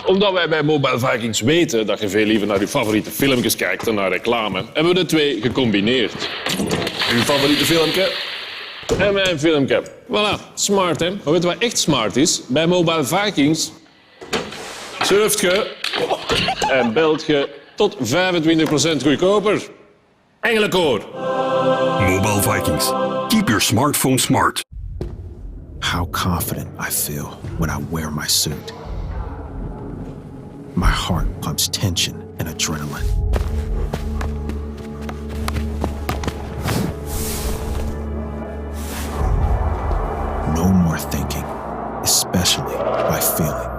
Omdat wij bij Mobile Vikings weten dat je veel liever naar je favoriete filmpjes kijkt dan naar reclame, hebben we de twee gecombineerd. Uw favoriete filmpje en mijn filmpje. Voilà, smart hè. Maar weet je wat echt smart is? Bij Mobile Vikings surft je en belt je tot 25% goedkoper. Engelenkoor. Mobile Vikings. Keep your smartphone smart. How confident I feel when I wear my suit. My heart pumps tension and adrenaline. No more thinking, especially by feeling.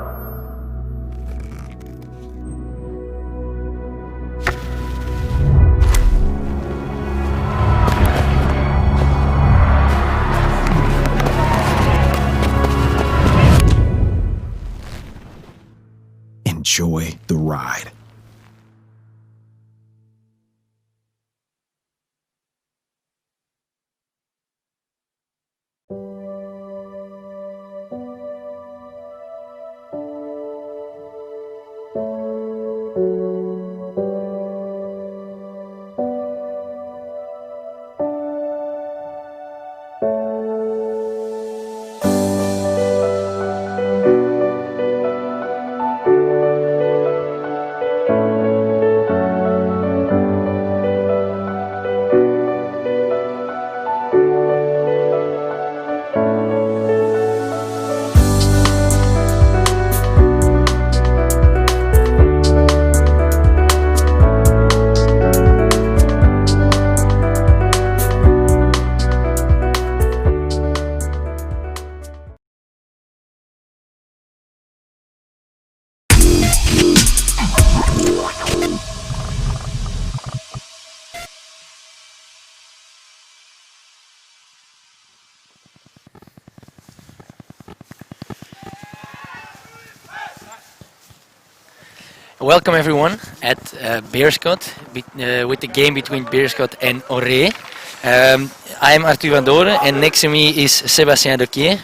Enjoy the ride. Welcome everyone at Beerschot with the game between Beerschot and Orée. I am Arthur Van Doren and next to me is Sébastien Doquier.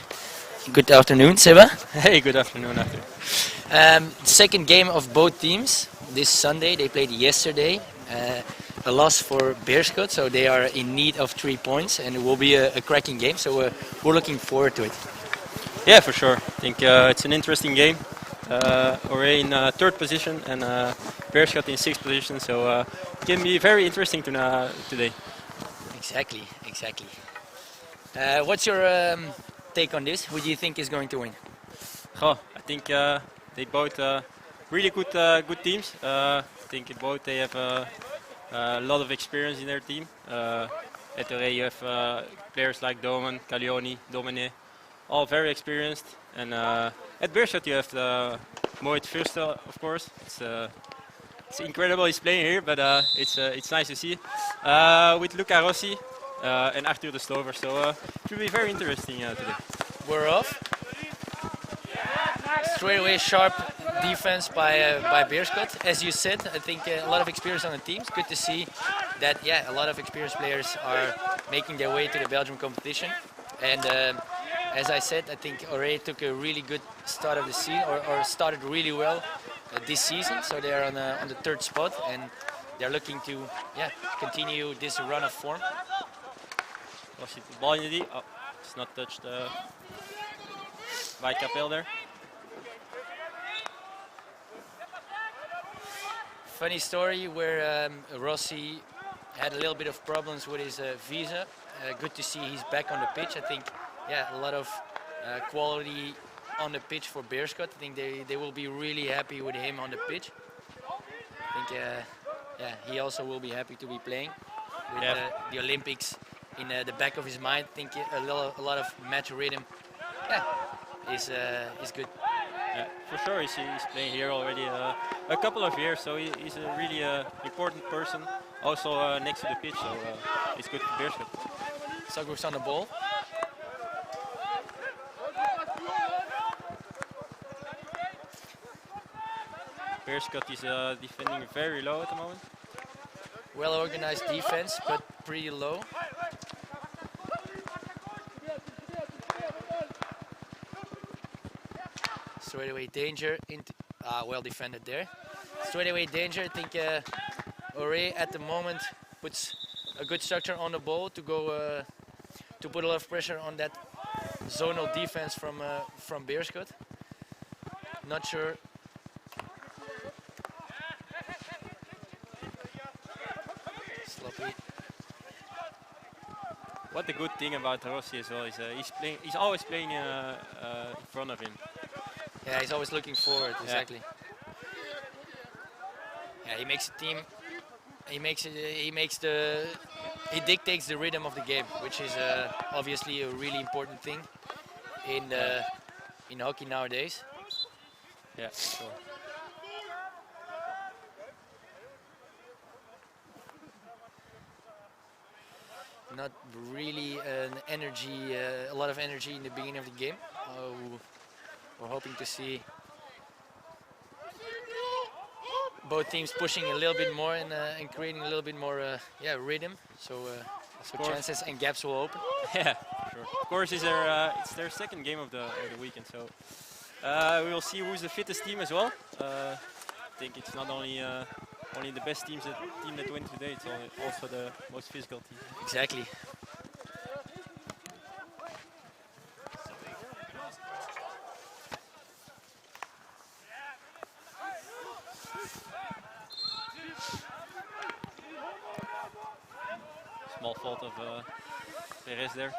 Good afternoon, Seba. Hey, good afternoon, Arthur. Second game of both teams this Sunday. They played yesterday. A loss for Beerschot, so they are in need of 3 points and it will be a cracking game, so we're looking forward to it. Yeah, for sure. I think it's an interesting game. Orée in third position and Beerschot in sixth position, so it can be very interesting today. Exactly. What's your take on this? Who do you think is going to win? I think they both really good teams. I think both they have a lot of experience in their team. At Orée you have players like Domen, Caglioni, Domine, all very experienced. And at Beerschot you have Moit Fürster, of course. It's incredible he's playing here, but it's nice to see. With Luca Rossi and Arthur de Slover, so it will be very interesting today. We're off. Straight away sharp defense by Beerschot. As you said, I think a lot of experience on the teams. Good to see that, yeah, a lot of experienced players are making their way to the Belgian competition. And as I said, I think Orée took a really good start of the season, or started really well this season. So they are on the third spot, and they're looking to continue this run of form. Was it the ball in the D? Oh, it's not touched by Capel there. Funny story where Rossi had a little bit of problems with his visa. Good to see he's back on the pitch. I think, a lot of quality on the pitch for Beerschot. I think they will be really happy with him on the pitch. I think, he also will be happy to be playing with the Olympics in the back of his mind. I think a lot of match rhythm, is good. Yeah, for sure, he's playing here already a couple of years, so he's a really important person. Also next to the pitch, so it's good for Beerschot. Zagreb's on the ball. Beerschot is defending very low at the moment. Well organized defense, but pretty low. Straight away danger. Well defended there. Straight away danger. I think Orée at the moment puts a good structure on the ball to go to put a lot of pressure on that zonal defense from Beerschot. Not sure. Sloppy. What the good thing about Rossi as well is he's always playing in front of him. Yeah, he's always looking forward. Exactly. Yeah, he makes a team. He dictates the rhythm of the game, which is obviously a really important thing in hockey nowadays. Yeah, sure. Not really a lot of energy in the beginning of the game. We're hoping to see both teams pushing a little bit more and creating a little bit more rhythm. So chances and gaps will open. Yeah, sure. Of course, it's their second game of the weekend, so we will see who's the fittest team as well. I think it's not only the best team that win today, it's also the most physical team. Exactly. Small fault of Perez there.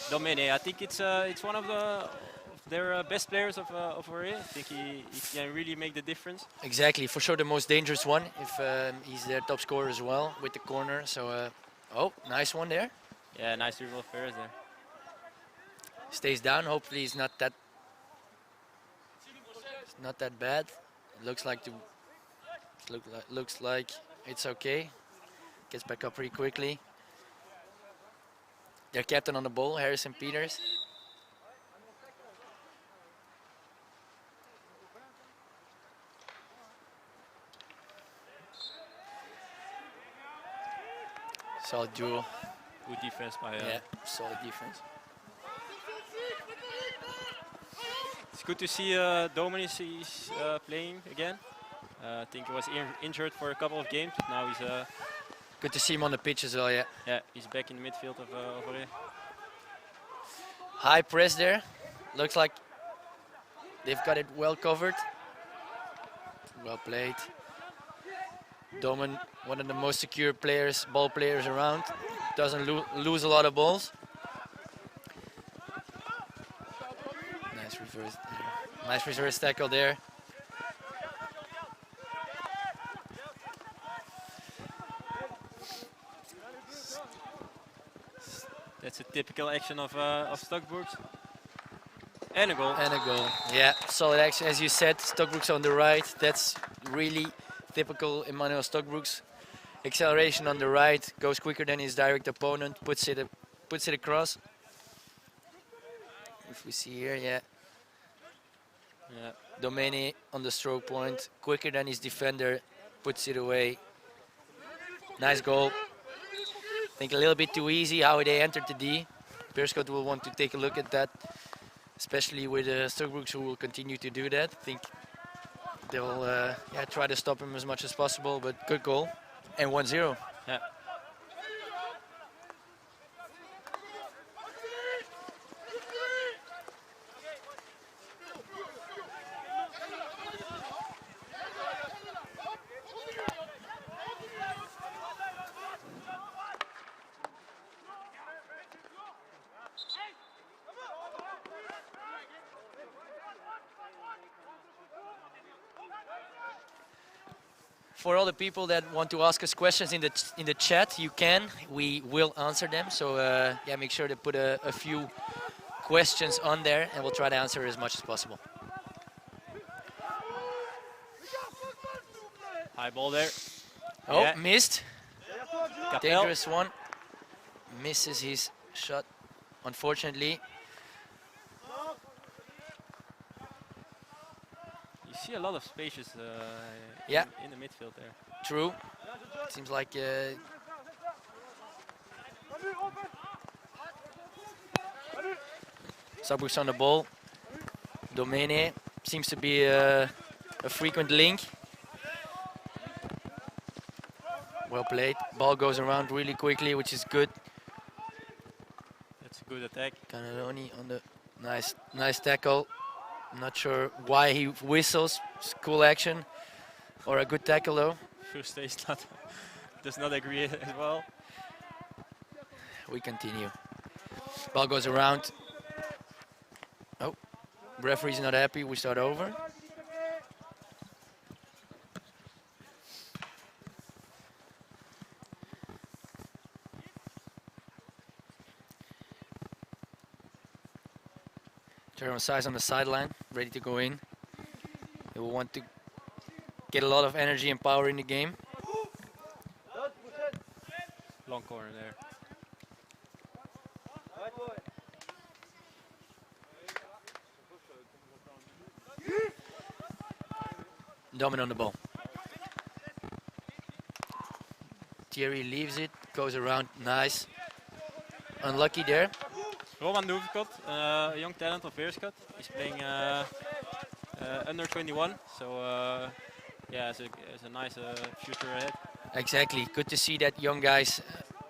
Domene, I think it's one of their best players of Orée. I think he can really make the difference. Exactly, for sure the most dangerous one if he's their top scorer as well with the corner. So, oh, nice one there. Yeah, nice dribble of Perez there. Stays down. Hopefully, it's not that bad. It looks like it's okay. Gets back up pretty quickly. Their captain on the ball, Harrison Peters. Solid duel. Good defense by yeah, solid defense. It's good to see Dominis is playing again. I think he was injured for a couple of games, but now he's good to see him on the pitch as well, yeah. Yeah, he's back in the midfield of Orée. High press there. Looks like they've got it well covered. Well played. Domen, one of the most secure ball players around. Doesn't lose a lot of balls. Nice reverse there. Nice reverse tackle there. That's a typical action of Stockbrook's. And a goal. And a goal. Yeah, solid action. As you said, Stockbrook's on the right. That's really typical Emmanuel Stockbrook's. Acceleration on the right, goes quicker than his direct opponent, puts it across. If we see here, yeah. Yeah. Domeni on the stroke point, quicker than his defender, puts it away. Nice goal. I think a little bit too easy how they entered the D. Beerschot will want to take a look at that, especially with Stockbrooks, who will continue to do that. I think they'll try to stop him as much as possible, but good goal. And 1-0. Yeah. For all the people that want to ask us questions in the chat, you can. We will answer them. So yeah, make sure to put a few questions on there, and we'll try to answer as much as possible. High ball there. Oh, yeah. Missed. Capel. Dangerous one. Misses his shot, unfortunately. You see a lot of spaces Yeah. in the midfield there. True. Seems like Stockbrooks on the ball. Domene seems to be a frequent link. Well played. Ball goes around really quickly, which is good. That's a good attack. Caneloni on the nice tackle. I'm not sure why he whistles. It's cool action or a good tackle though. First is not does not agree as well. We continue. Ball goes around. Oh, referee's not happy. We start over. Jerome Size on the sideline, ready to go in. He will want to get a lot of energy and power in the game. Long corner there. Domin on the ball. Thierry leaves it, goes around, nice. Unlucky there. Roman Duverkot, a young talent of Beerschot. He's playing under 21, so yeah, it's a nice future ahead. Exactly, good to see that young guys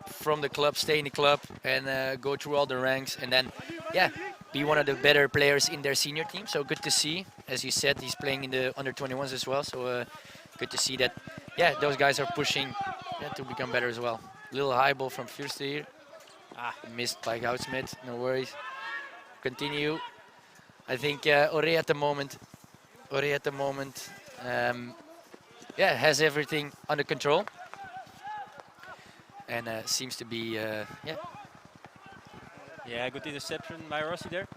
from the club stay in the club and go through all the ranks and then, yeah, be one of the better players in their senior team. So good to see. As you said, he's playing in the under 21s as well. So good to see that, yeah, those guys are pushing to become better as well. Little high ball from Fürste here. Missed by Goudsmit, no worries. Continue. I think Orée at the moment, yeah, has everything under control. And seems to be, yeah. Yeah, good interception by Rossi there.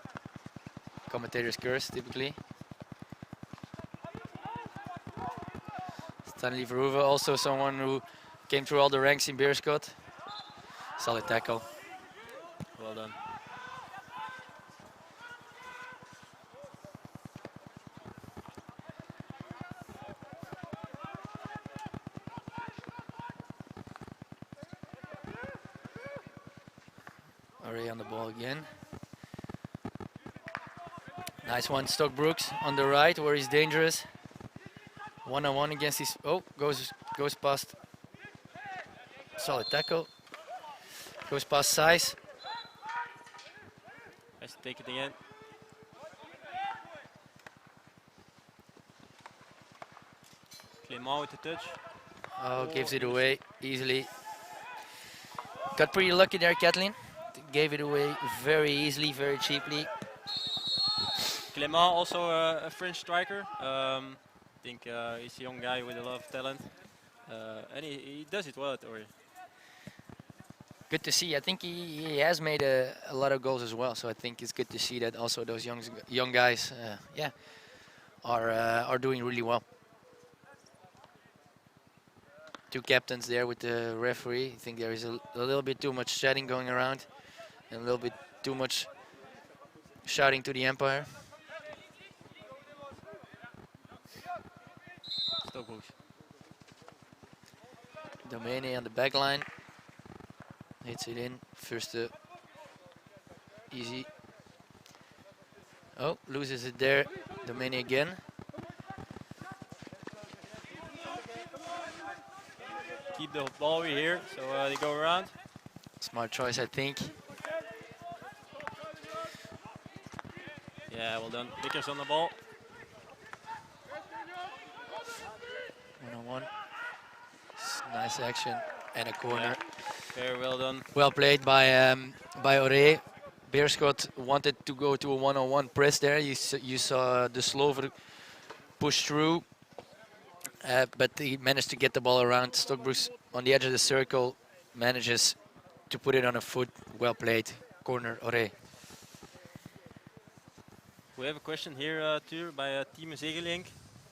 Commentator's curse, typically. Stanley Verhoeven, also someone who came through all the ranks in Beerschot. Solid tackle. Well done. Orée on the ball again. Nice one, Stockbrooks on the right where he's dangerous. One-on-one against his, oh, goes past. Solid tackle. Goes past Size. Has to take it again. Clément with the touch. Oh, gives it away easily. Got pretty lucky there, Kathleen. Gave it away very easily, very cheaply. Clément, also a French striker. I think he's a young guy with a lot of talent. And he does it well at Orée. Good to see. I think he has made a lot of goals as well. So I think it's good to see that also those young guys, yeah, are doing really well. Two captains there with the referee. I think there is a little bit too much chatting going around and a little bit too much shouting to the umpire. Stockbrooks. Domene on the back line. Hits it in. First easy. Oh, loses it there. Domene again. Keep the ball here, so they go around. Smart choice, I think. Yeah, well done. Vickers on the ball. One-on-one. Nice action and a corner. Yeah, very well done. Well played by Orée. Beerschot wanted to go to a one-on-one press there. You saw the Slover push through, but he managed to get the ball around. Stockbrooks on the edge of the circle manages to put it on a foot. Well played. Corner, Orée. We have a question here too by Team Zegelink.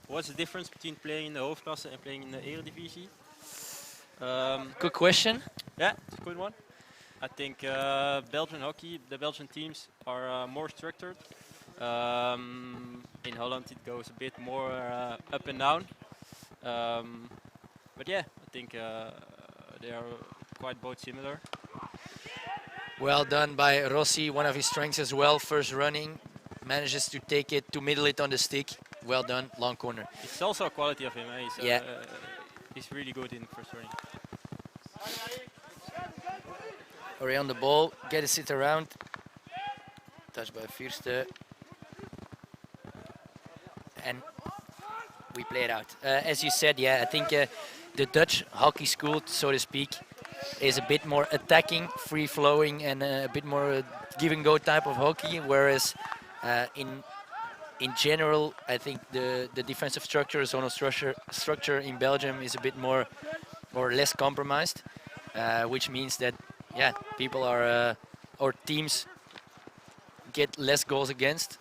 What's the difference between playing in the hoofdklasse and playing in the Eredivisie? Good question. Yeah, it's a good one. I think Belgian hockey, the Belgian teams are more structured. In Holland it goes a bit more up and down. But yeah, I think they are quite both similar. Well done by Rossi, one of his strengths as well, first running. manages to take it, to middle it on the stick. Well done, long corner. It's also a quality of him. Yeah. He's really good in first running. Orée on the ball, get a sit around. Touched by Fürste. And we play it out. As you said, yeah, I think the Dutch hockey school, so to speak, is a bit more attacking, free-flowing, and a bit more give-and-go type of hockey, whereas in general, I think the defensive structure, zonal structure in Belgium is a bit more or less compromised, which means that, yeah, people are, or teams get less goals against.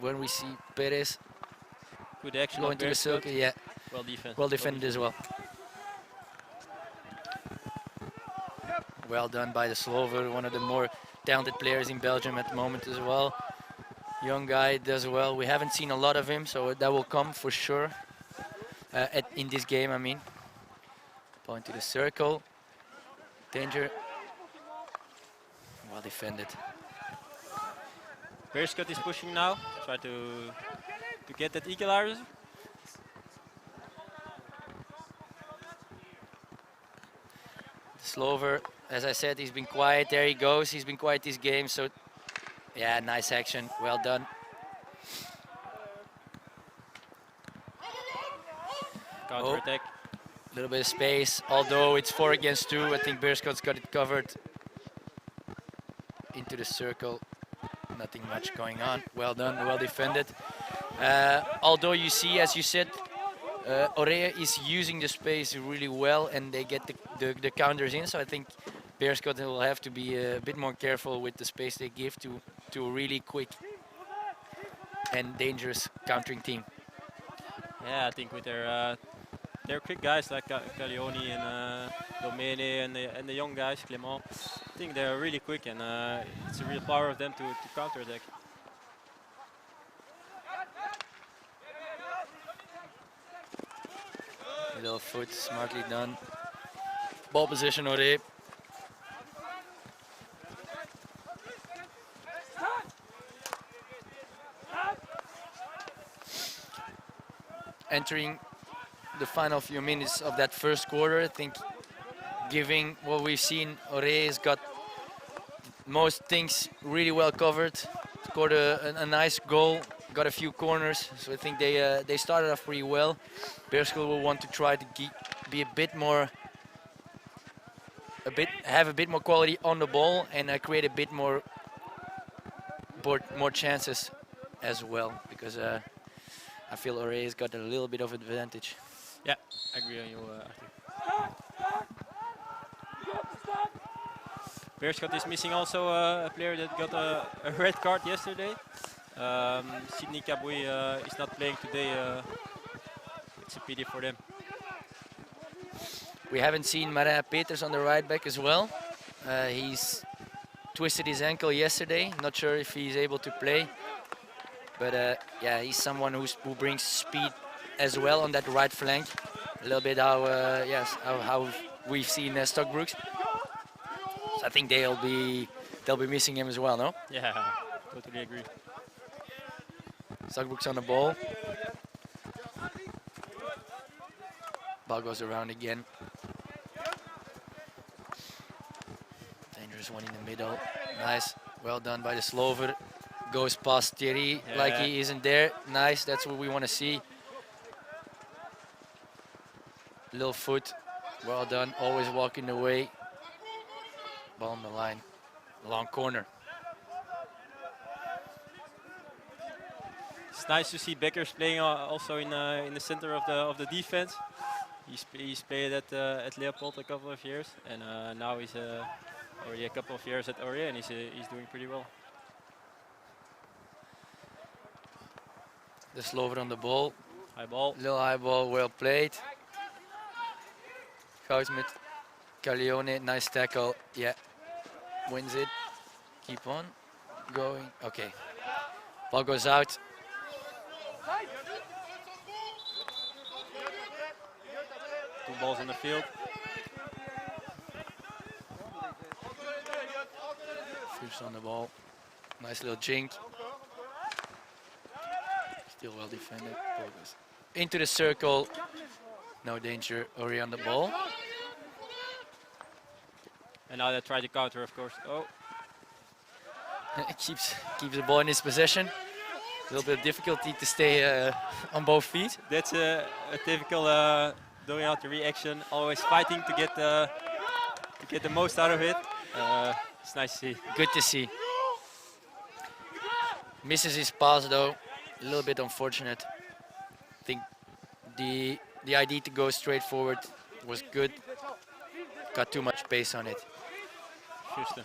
When we see Perez Good action. going to the circle, yeah, Well defended as well. Well done by the Slover, one of the more talented players in Belgium at the moment as well. Young guy does well. We haven't seen a lot of him, so that will come for sure in this game, I mean. Point to the circle. Danger. Well defended. Beerschot is pushing now. Try to get that equalizer. Slover, as I said, he's been quiet. There he goes. He's been quiet this game. So, yeah, nice action. Well done. Counter attack. A little bit of space. Although it's 4 against 2, I think Beerschot's got it covered. Into the circle. Nothing much going on. Well done. Well defended. Although you see, as you said, Orée is using the space really well, and they get the counters in. So I think Beerschot will have to be a bit more careful with the space they give to a really quick and dangerous countering team. Yeah, I think with their quick guys like Caglioni and Domene and the young guys, Clément, I think they're really quick, and it's a real power of them to counter attack. Middle foot, smartly done. Ball position, Orée. Entering the final few minutes of that first quarter, I think, giving what we've seen, Orée has got most things really well covered. Scored a nice goal, got a few corners, so I think they started off pretty well. Beerschot will want to try to be have a bit more quality on the ball and create a bit more chances as well, because I feel Orée has got a little bit of advantage. Yeah, I agree on you, Arthur. Beerschot is missing also a player that got a red card yesterday. Sidney Kabouy is not playing today. It's a pity for them. We haven't seen Marin Peters on the right back as well. He's twisted his ankle yesterday. Not sure if he's able to play. But yeah, he's someone who brings speed as well on that right flank. A little bit how we've seen Stockbrooks. So I think they'll be missing him as well, no? Yeah, totally agree. Stockbrooks on the ball. Ball goes around again. Dangerous one in the middle. Nice. Well done by the Slover. Goes past Thierry like he isn't there. Nice. That's what we want to see. Little foot. Well done. Always walking the way. Ball on the line. Long corner. It's nice to see Beckers playing also in the center of the defense. He's played at Leopold a couple of years, and now he's already a couple of years at Orée, and he's doing pretty well. The Slover on the ball. High ball. Little high ball, well played. Goudsmit, Caglione, nice tackle. Yeah, wins it. Keep on going. Okay. Ball goes out. Two balls on the field. Fierce on the ball. Nice little jink. Still well defended. Ball goes into the circle. No danger. Orée on the ball. And now they try to counter, of course. Oh, keeps the ball in his possession. A little bit of difficulty to stay on both feet. that's a typical doing out the reaction. Always fighting to get the most out of it. It's nice to see. Good to see. Misses his pass though. A little bit unfortunate. I think the idea to go straight forward was good. Got too much pace on it. Juste.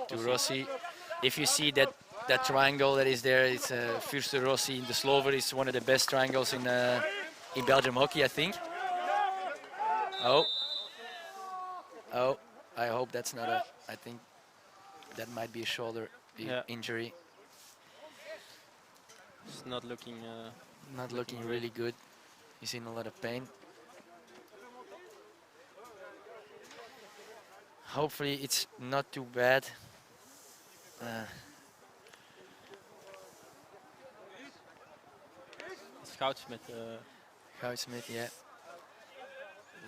To Rossi. If you see that triangle that is there, it's Fürste Rossi. The Slover is one of the best triangles in Belgian hockey, I think. Oh, I hope that's not a. I think that might be a shoulder injury. It's not looking. Not looking really good. He's in a lot of pain. Hopefully it's not too bad. Goudsmit. Goudsmit, yeah.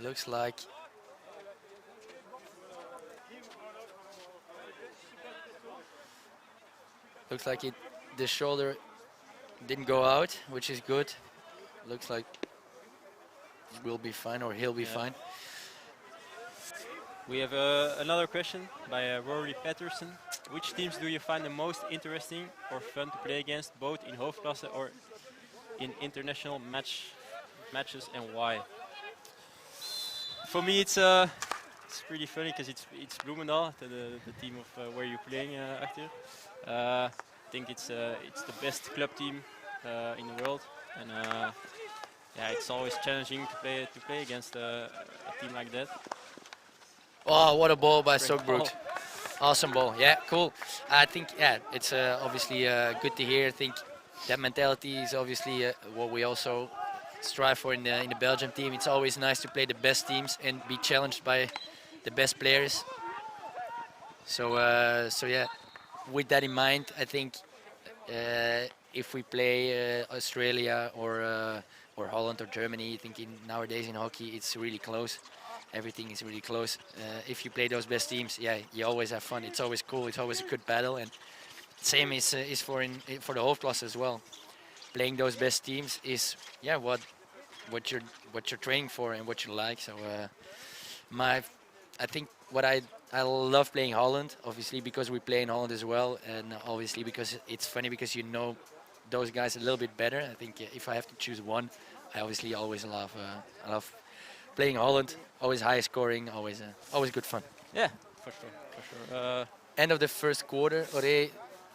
Looks like. Looks like the shoulder didn't go out, which is good. Looks like it will be fine, or he'll be fine. We have another question by Rory Patterson. Which teams do you find the most interesting or fun to play against, both in hoofdklasse or in international matches, and why? For me, it's pretty funny because it's Bloemendaal, the team of where you're playing, Arthur. I think it's the best club team in the world, and yeah, it's always challenging to play against a team like that. Oh, what a ball by Stockbrook. Awesome ball. Yeah, cool. I think, yeah, it's obviously good to hear. I think that mentality is obviously what we also strive for in the Belgian team. It's always nice to play the best teams and be challenged by the best players. So yeah, with that in mind, I think if we play Australia or Holland or Germany, I think nowadays in hockey it's really close. Everything is really close. If you play those best teams, yeah, you always have fun. It's always cool. It's always a good battle, and same is for the hoofdklasse as well. Playing those best teams is what you're training for and what you like. So I think what I love playing Holland, obviously because we play in Holland as well, and obviously because it's funny because you know those guys a little bit better. I think if I have to choose one, I obviously always love playing Holland. Always high scoring, always good fun. Yeah, for sure. End of the first quarter, Orée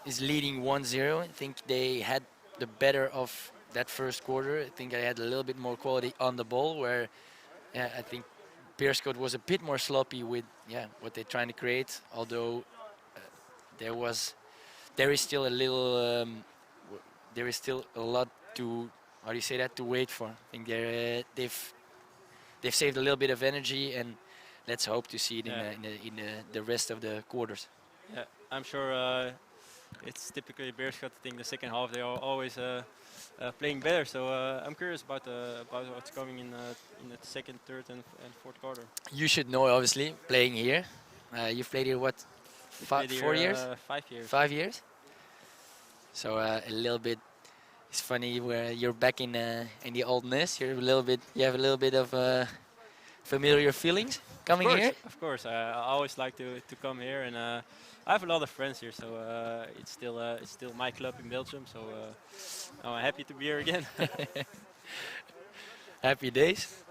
is leading 1-0. I think they had the better of that first quarter. I think I had a little bit more quality on the ball, where I think Beerschot was a bit more sloppy with what they're trying to create. Although there is still a little, there is still a lot to to wait for. I think they've saved a little bit of energy, and let's hope to see it in the rest of the quarters. Yeah, I'm sure it's typically Beerschot. I think the second half they are always playing better. So I'm curious about what's coming in the second, third, and fourth quarter. You should know, obviously, playing here. You've played here what, 4 years? 5 years. 5 years. So a little bit. It's funny where you're back in the old nest. You have a little bit of familiar feelings coming here. Of course, I always like to come here, and I have a lot of friends here. So it's still my club in Belgium. So I'm happy to be here again. Happy days.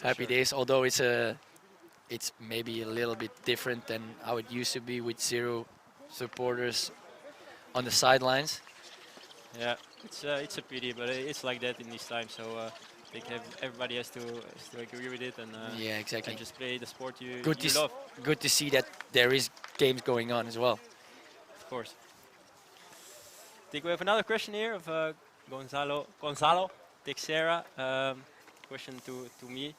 Happy days. Although it's maybe a little bit different than how it used to be with 0 supporters on the sidelines. Yeah, it's a pity, but it's like that in these times. So I think everybody has to agree with it, and yeah, exactly. And just play the sport you love. Good to see that there is games going on as well. Of course. I think we have another question here of Gonzalo Teixeira. Question to me: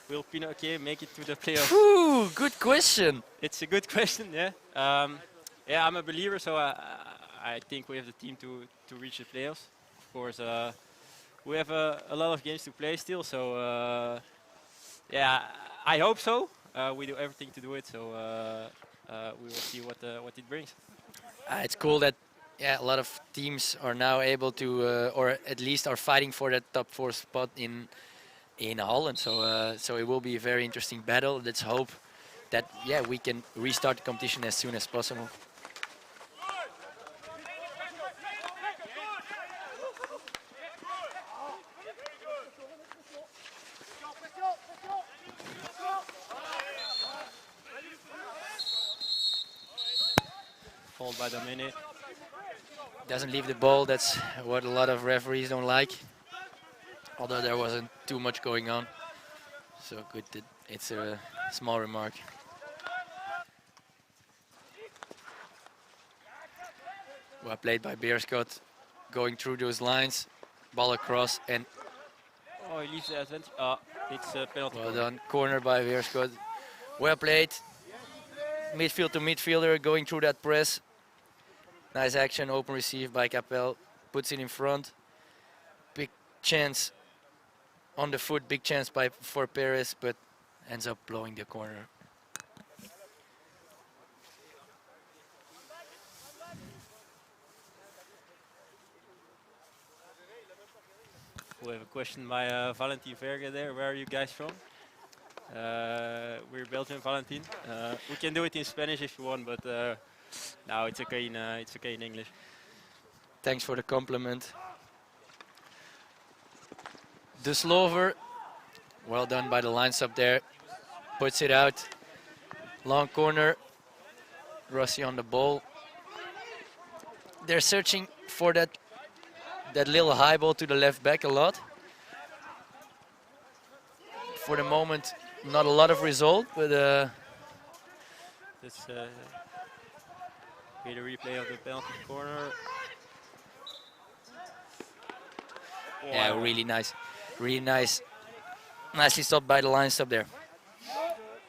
will Pinoquet make it to the playoffs? Ooh, good question. It's a good question, yeah. Yeah, I'm a believer, so I think we have the team to reach the playoffs. Of course, we have a lot of games to play still, so yeah, I hope so. We do everything to do it, so we will see what it brings. It's cool that a lot of teams are now able to, or at least are fighting for that top 4 spot in Holland. So it will be a very interesting battle. Let's hope that we can restart the competition as soon as possible. Fouled by Dominic. Doesn't leave the ball. That's what a lot of referees don't like. Although there wasn't too much going on. So good that it's a small remark. Well played by Beerschot. Going through those lines. Ball across and... Oh, he leaves the advantage. It's a penalty. Well done. Corner by Beerschot. Well played. Midfield to midfielder going through that press. Nice action, open receive by Capel. Puts it in front. Big chance on the foot, big chance for Perez, but ends up blowing the corner. We have a question by Valentin Verge there. Where are you guys from? We're Belgian, Valentin. We can do it in Spanish if you want, but no, it's okay in English. Thanks for the compliment. De Slover, well done by the lines up there. Puts it out. Long corner. Rossi on the ball. They're searching for that little high ball to the left back a lot. For the moment, not a lot of result, but Let's get a replay of the penalty corner. yeah, really nice. Really nice. Nicely stopped by the line stop there.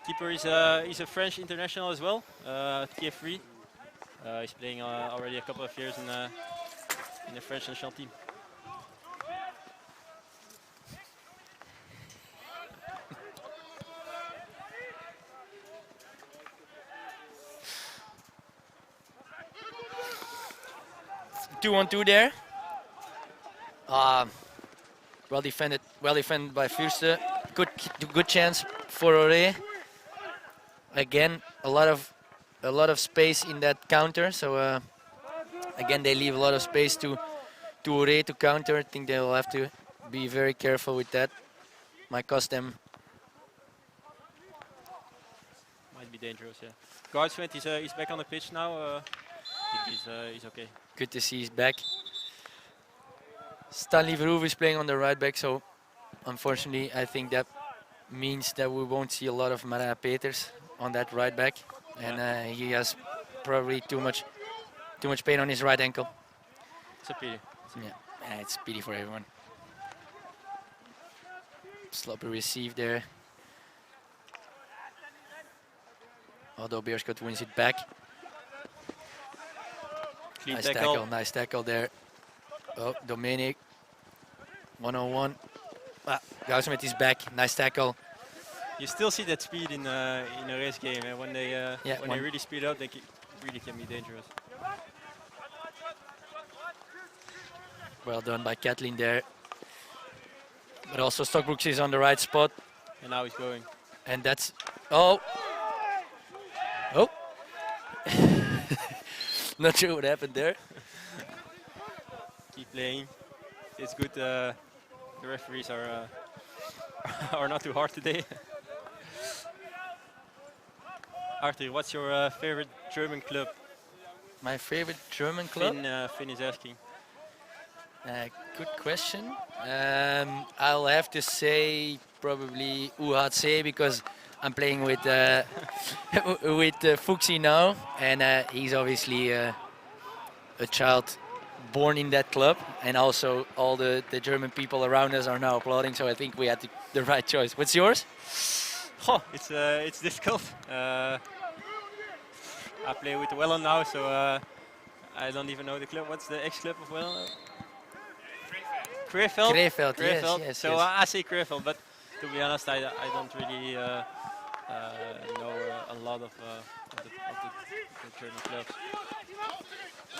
Keeper is he's a French international as well, TF3. He's playing already a couple of years in the French national team. Two on two there. Well defended by Fürste. Good chance for Orée. Again, a lot of space in that counter. So again, they leave a lot of space to Orée to counter. I think they'll have to be very careful with that. Might cost them. Might be dangerous, yeah. Guardsman, he's back on the pitch now. I think he's okay. Good to see he's back. Stanley Verhoeven is playing on the right back, so unfortunately I think that means that we won't see a lot of Mara Peters on that right back, and he has probably too much pain on his right ankle. It's a pity. Yeah, it's pity for everyone. Sloppy receive there. Although Beerschot wins it back. Clean Nice tackle. tackle, nice tackle there. Oh, Dominic. 1-on-1. Gaussmet is back. Nice tackle. You still see that speed in a race game, and when they they really speed up, they really can be dangerous. Well done by Kathleen there. But also Stockbrooks is on the right spot. And now he's going. And that's... Oh! Oh! Not sure what happened there. Keep playing. It's good. The referees are are not too hard today. Arthur, what's your favorite German club? My favorite German club? Finn is asking. Good question. I'll have to say probably UHC because I'm playing with with Fuxi now, and he's obviously a child born in that club, and also all the German people around us are now applauding. So I think we had the right choice. What's yours? Oh, it's difficult. I play with the Wellen now, so I don't even know the club. What's the ex-club of Wellen? Krefeld. Krefeld, Krefeld. yes, So yes. I say Krefeld, but to be honest, I don't really know a lot of the German clubs.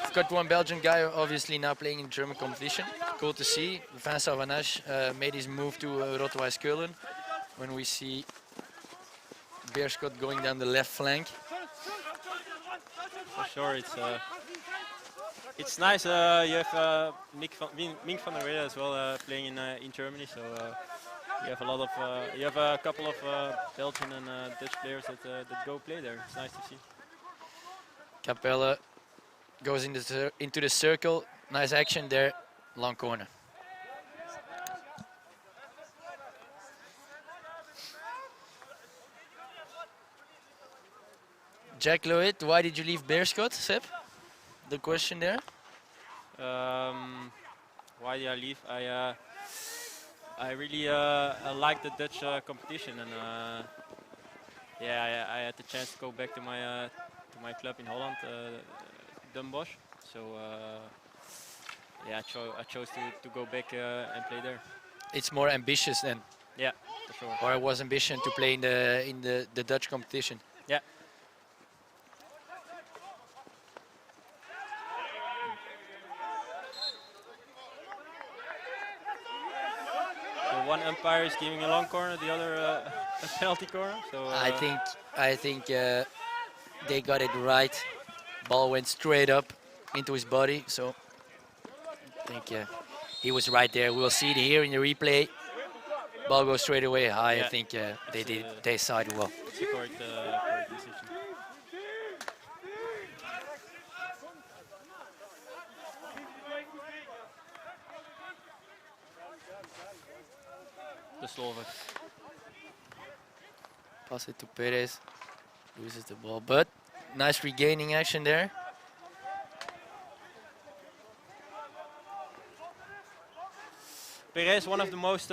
We've got one Belgian guy obviously now playing in German competition. Cool to see. Vincent Vanage made his move to Rotterdam Keulen. When we see Beerschot going down the left flank. For sure, it's nice. You have Mink van der Weyden as well playing in Germany, so you have a lot of you have a couple of Belgian and Dutch players that go play there. It's nice to see. Capelle goes into the circle. Nice action there, long corner. Jack Loitt, why did you leave Beerschot, Seb? The question there. Why did I leave? I really like the Dutch competition, and yeah, I had the chance to go back to my club in Holland, Den Bosch. So yeah, I chose to go back and play there. It's more ambitious then. Yeah, for sure. Or it was ambition to play in the Dutch competition. Yeah. So one umpire is giving a long corner, the other a penalty corner. So I think they got it right. Ball went straight up into his body, so I think he was right there. We'll see it here in the replay. Ball goes straight away high. Yeah. I think they saw it well. It's a correct decision. The Slovak. Pass it to Perez. Loses the ball, but nice regaining action there. Perez, one of the most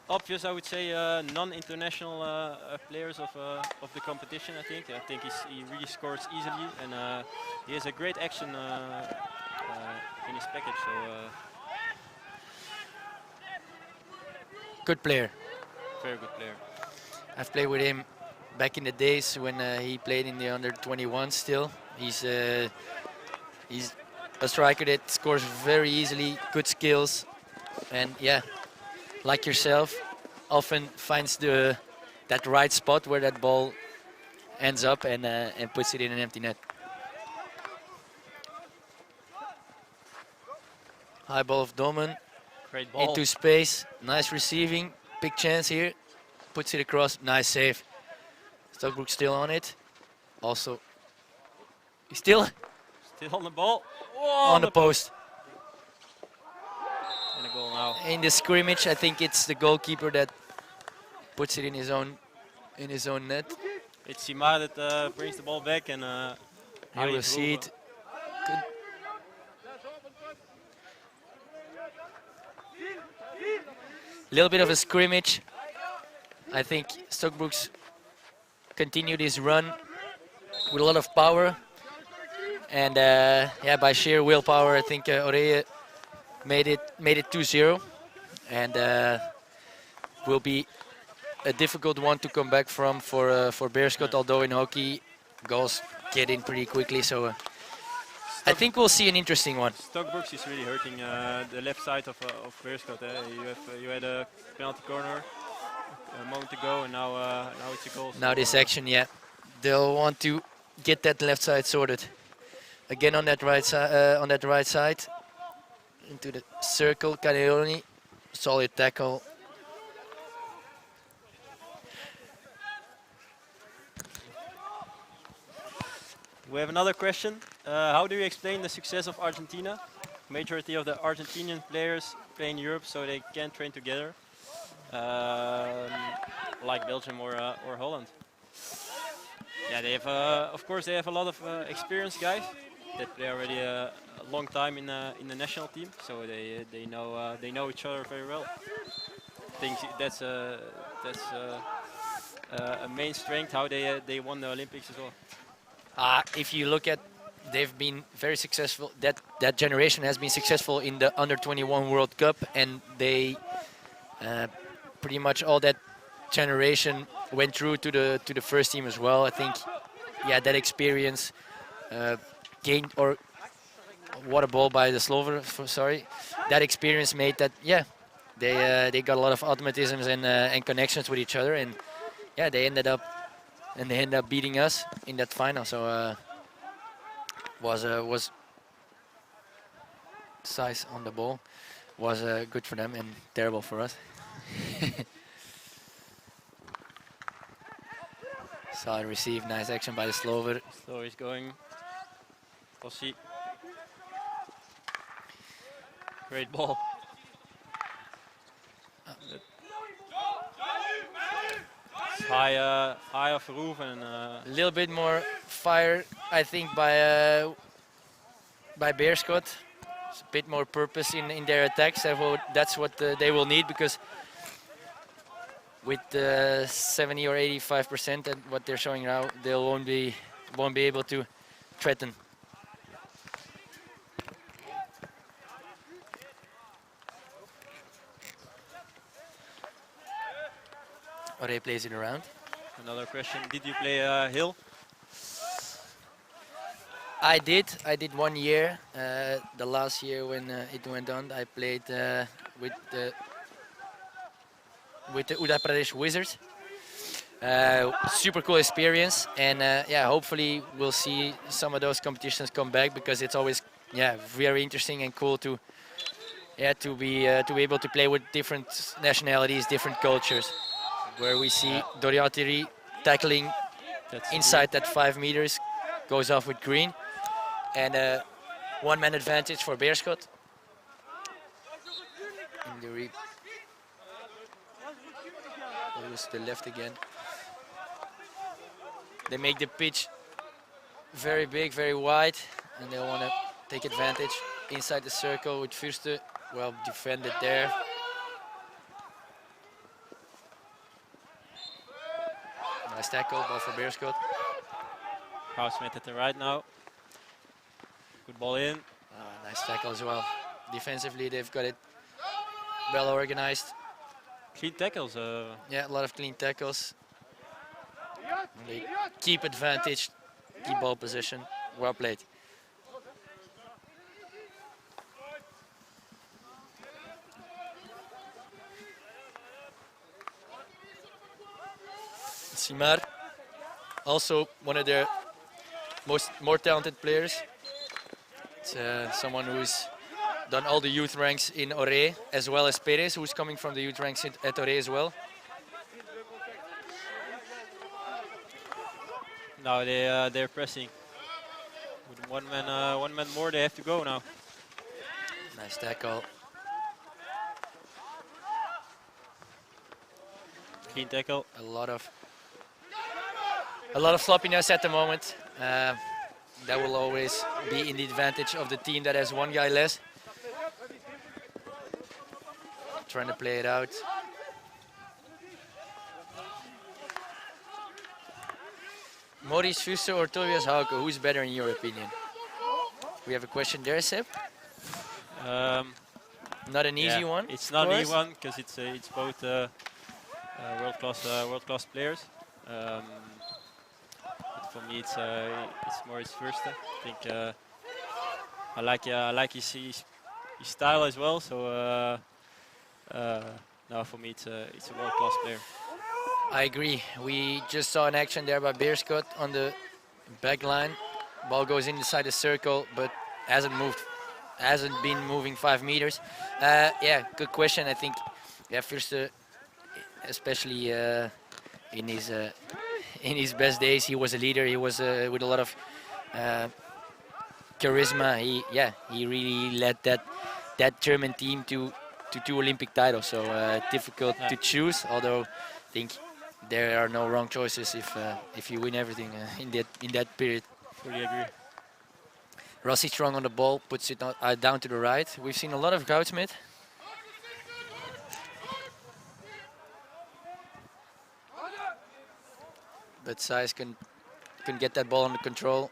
obvious, I would say, non-international players of the competition. I think he really scores easily, and he has a great action in his package. So Good player. very good player. I've played with him back in the days when he played in the under-21 still. He's a striker that scores very easily, good skills, and yeah, like yourself, often finds that right spot where that ball ends up and puts it in an empty net. High ball of Domen. Great ball. Into space, nice receiving, big chance here, puts it across, nice save. Stockbrook still on it, also, he's still on the ball. on the post. And a goal now. In the scrimmage, I think it's the goalkeeper that puts it in his own net. It's Sima that brings the ball back, and Here we'll see it. Good. Little bit of a scrimmage. I think Stockbrook's continued his run with a lot of power, and yeah, by sheer willpower, I think Orée made it 2-0, and will be a difficult one to come back from for Beerschot. Although in hockey, goals get in pretty quickly, so I think we'll see an interesting one. Stockbrooks is really hurting the left side of Beerschot. You had a penalty corner a moment ago, and now it's a goal. Now this action, yeah, they'll want to get that left side sorted. Again on that right side, into the circle. Caneoni, solid tackle. We have another question. How do you explain the success of Argentina? Majority of the Argentinian players play in Europe, so they can train together, like Belgium or Holland. Yeah, they have, of course, they have a lot of experienced guys that play already a long time in the national team, so they know each other very well. I think that's a main strength how they won the Olympics as well. If you look at, they've been very successful. That generation has been successful in the Under 21 World Cup, and they pretty much all that generation went through to the first team as well. I think, yeah, that experience gained, or what a ball by the Slover. Sorry, that experience made that. Yeah, they got a lot of automatisms and connections with each other, and yeah, they ended up beating us in that final. So was size on the ball was good for them and terrible for us. Solid receive, nice action by the Slover. So he's going. Rossi. Great ball. It's high off the roof and. A little bit more fire, I think, by Beerschot. It's a bit more purpose in their attacks. That's what they will need, because with 70 or 85% at what they're showing now, they won't be able to threaten. Orée plays it around. Another question: did you play Hill? I did 1 year. The last year when it went on, I played with the Uttar Pradesh Wizards. Super cool experience, and yeah, hopefully we'll see some of those competitions come back, because it's always, yeah, very interesting and cool to be able to play with different nationalities, different cultures, where we see Doriatiri tackling inside that 5 meters, goes off with green, and one-man advantage for Beerschot. In the lose the left again. They make the pitch very big, very wide, and they want to take advantage inside the circle with Fürste. Well defended there. Nice tackle, ball for Beerschot. Smith at the right now. Good ball in. Nice tackle as well. Defensively, they've got it well organized. Clean tackles. Yeah, a lot of clean tackles. And they keep advantage, keep ball position. Well played. Simar, also one of their more talented players. It's someone who's done all the youth ranks in Orée, as well as Perez, who's coming from the youth ranks at Orée as well. Now they're pressing. With one man more, they have to go now. Nice tackle. Clean tackle. A lot of sloppiness at the moment. That will always be in the advantage of the team that has one guy less. Trying to play it out. Maurice Fürste or Tobias Hauke, who's better in your opinion? We have a question there, Seb. Not an easy one. It's not an easy one, because it's both world class players. But for me, it's Maurice Fürste. I think I like his style as well. So now for me, it's a world class player. I agree. We just saw an action there by Beerschot on the back line. Ball goes inside the circle, but hasn't been moving 5 meters. Yeah, good question. I think, yeah, Fürste, especially in his best days, he was a leader. He was with a lot of charisma. He really led that German team to 2 Olympic titles. So difficult to choose. Although I think there are no wrong choices if you win everything in that period. Fully agree. Rossi strong on the ball, puts it down to the right. We've seen a lot of Goudsmith. But Sijs can couldn't get that ball under control.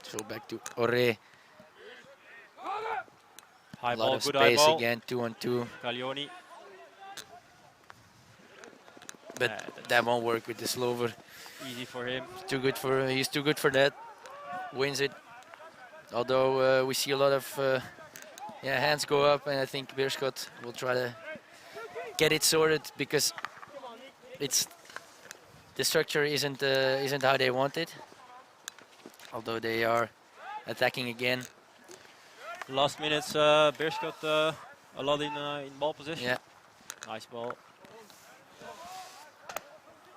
So back to Orée. High A ball, lot of good high space ball. again, 2-on-2. Caglioni. But That's that won't work with the Slover. easy for him. He's too good for that. Wins it. Although we see a lot of hands go up, and I think Beerschot will try to get it sorted because the structure isn't how they want it. Although they are attacking again. Last minutes, Beerschot a lot in ball possession. Yeah, Nice ball.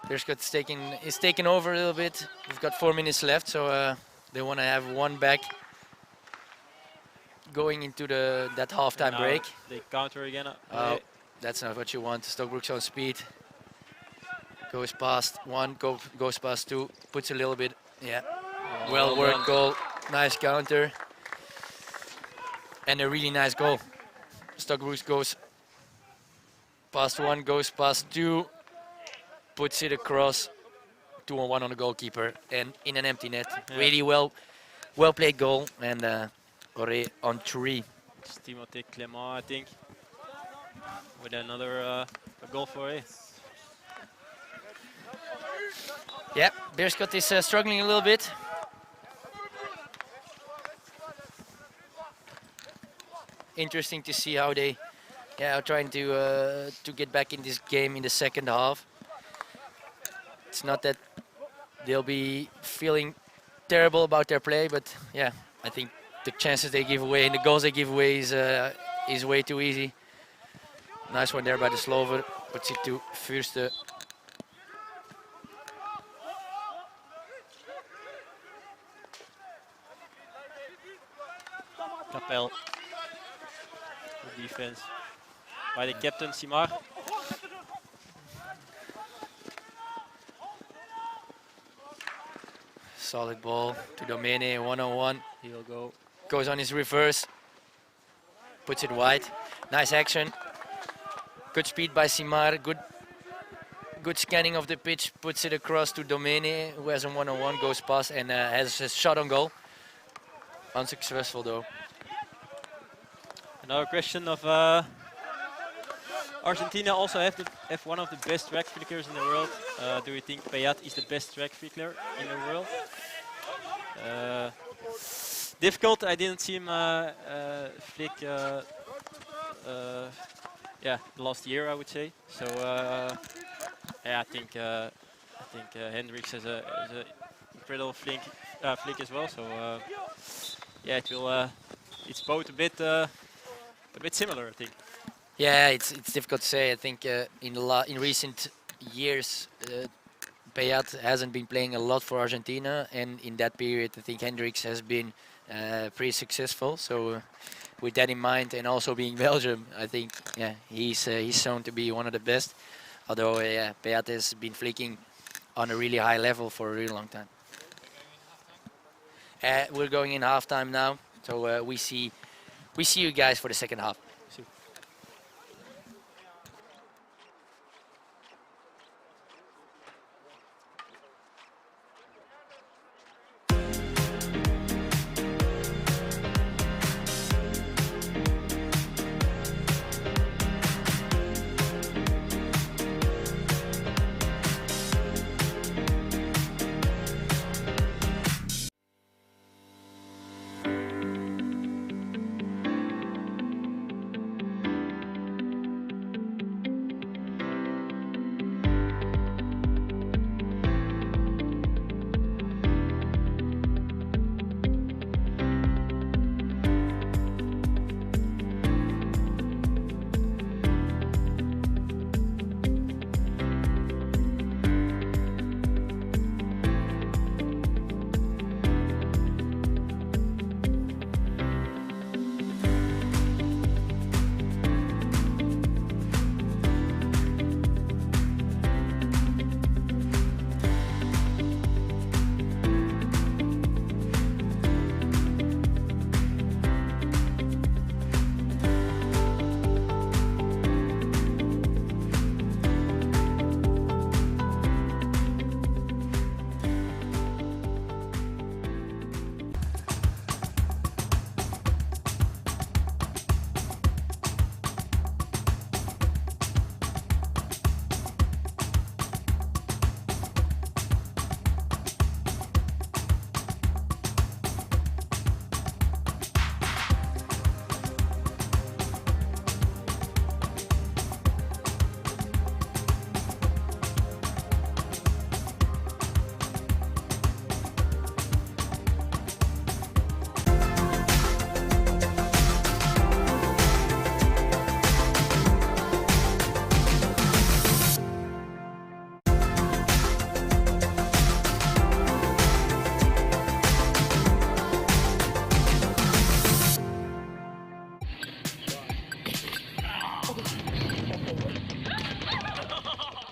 Beerschot is taking over a little bit. We've got 4 minutes left, so they want to have one back going into that halftime Now break. they counter again. Oh, that's not what you want. Stockbrook's on speed. Goes past one, goes past two, puts a little bit. Yeah, well worked goal. Nice counter. And a really nice goal. Stockbrook goes past one, goes past two, puts it across, 2-on-1 on the goalkeeper, and in an empty net. Yeah. Really well played goal, and Orée on 3. It's Timothée Clément, I think, with another a goal for Orée. Yeah, Beerschot is struggling a little bit. Interesting to see how they are trying to get back in this game in the second half. It's not that they'll be feeling terrible about their play, but yeah, I think the chances they give away and the goals they give away is way too easy. Nice one there by the Slover, puts it to Fürste. Capel. Good defense by the captain, Simar. Solid ball to Domene, 1-on-1. He will go. Goes on his reverse, puts it wide. Nice action. Good speed by Simar. Good scanning of the pitch. Puts it across to Domene, who has a 1-on-1, goes past and has a shot on goal. Unsuccessful though. Another question of Argentina also have one of the best track flickers in the world. Do you think Payat is the best track flicker in the world? Difficult. I didn't see him flick. The last year I would say. So I think Hendricks has a incredible flick as well. So it will. It's both a bit similar, I think. Yeah, it's difficult to say. I think in recent years, Payat hasn't been playing a lot for Argentina, and in that period, I think Hendricks has been pretty successful. So, with that in mind, and also being Belgium, I think he's shown to be one of the best. Although Payat has been flicking on a really high level for a really long time. We're going in halftime now, so we see you guys for the second half.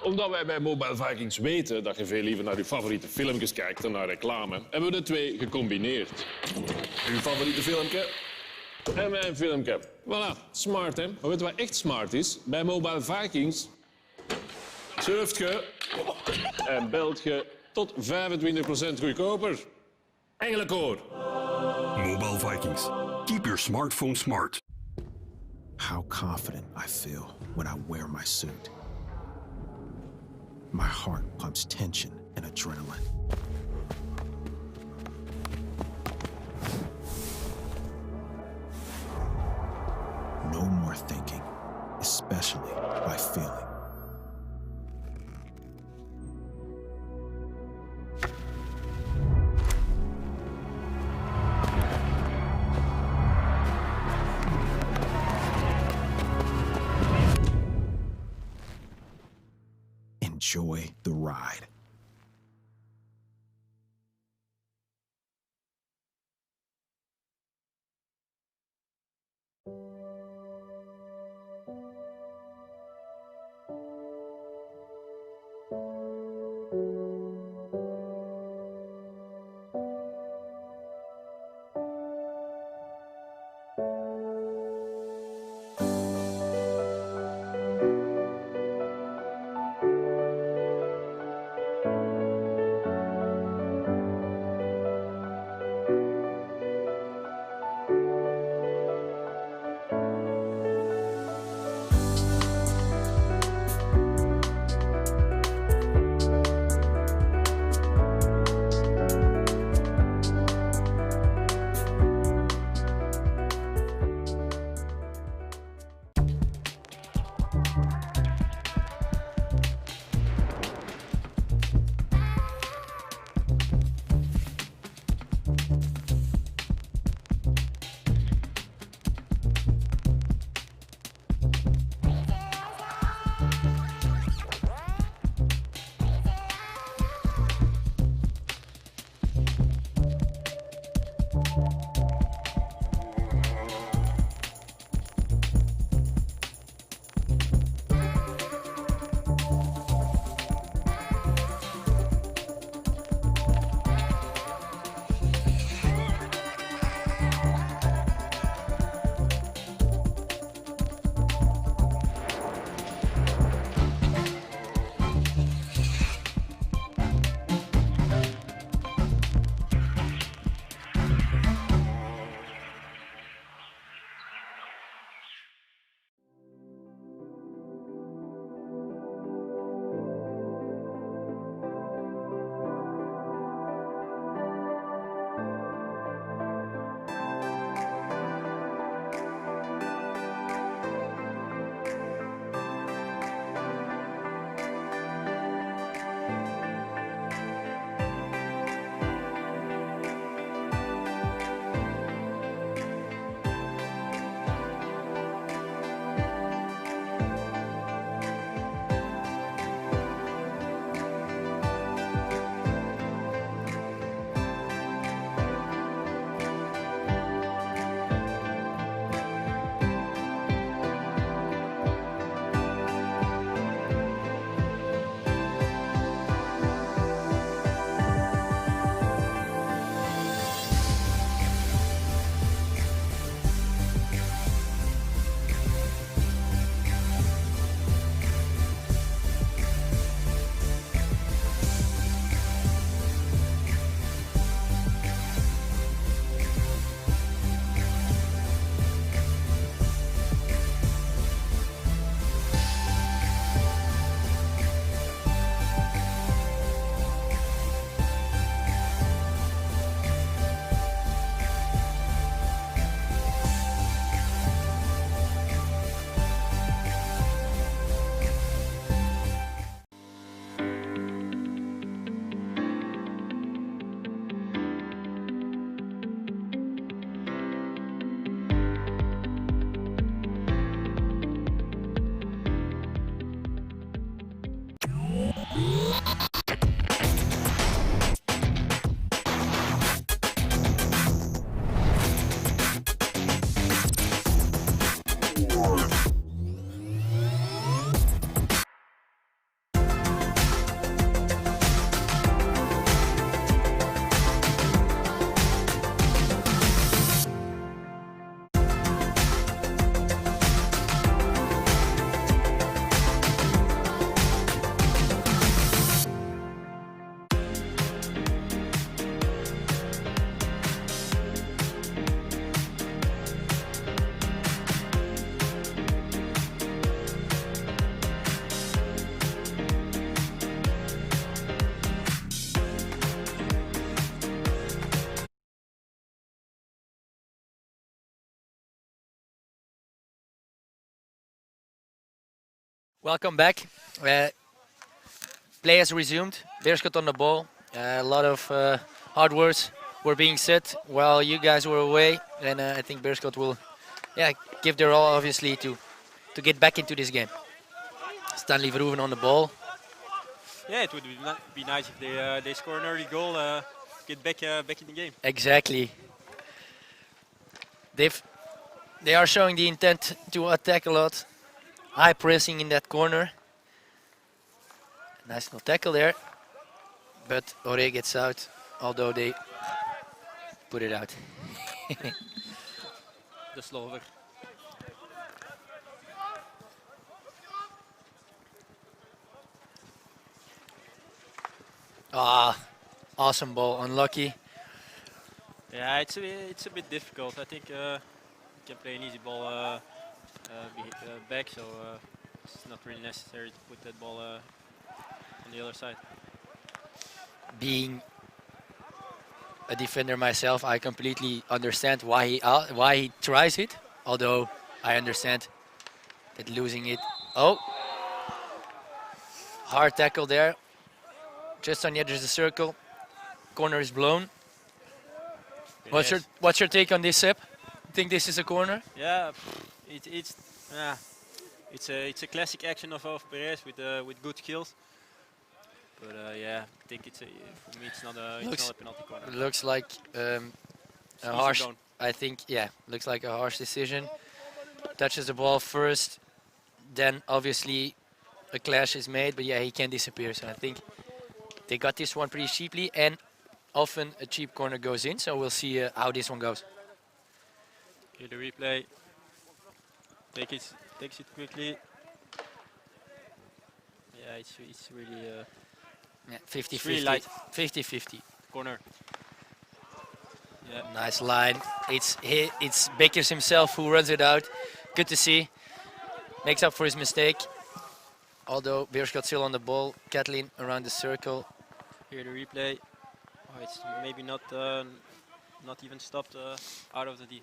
Omdat wij bij Mobile Vikings weten dat je veel liever naar je favoriete filmpjes kijkt dan naar reclame, hebben we de twee gecombineerd. Uw favoriete filmpje en mijn filmpje. Voilà, smart hè. Maar weet je wat echt smart is? Bij Mobile Vikings surft je en belt je tot 25% goedkoper. Engelenkoor. Mobile Vikings. Keep your smartphone smart. How confident I feel when I wear my suit. My heart pumps tension and adrenaline. No more thinking, especially by feeling. Enjoy the ride. Welcome back. Play has resumed. Beerschot on the ball. A lot of hard words were being said while you guys were away, and I think Beerschot will, give their all obviously to get back into this game. Stanley Verhoeven on the ball. Yeah, it would be nice if they score an early goal, get back in the game. Exactly. They are showing the intent to attack a lot. High pressing in that corner. Nice little tackle there. But Orée gets out, although they put it out. De Slover. Awesome ball, unlucky. Yeah, it's a bit difficult. I think you can play an easy ball back, so it's not really necessary to put that ball on the other side. Being a defender myself, I completely understand why he tries it. Although I understand that losing it. Oh, hard tackle there, just on the edge of the circle. Corner is blown. What's your take on this, Seb? Think this is a corner? Yeah, it's a classic action of Perez with good skills. But yeah, I think for me it's not a penalty corner. Looks like a harsh. I think looks like a harsh decision. Touches the ball first, then obviously a clash is made. But yeah, he can disappear. So I think they got this one pretty cheaply, and often a cheap corner goes in. So we'll see how this one goes. Here the replay. Takes it quickly. Yeah, it's really 50-50. really light. 50-50. Corner. Yeah. Nice line. It's Bakers himself who runs it out. Good to see. Makes up for his mistake. Although Beerschot still on the ball. Kathleen around the circle. Here the replay. Oh, it's maybe not even stopped out of the D.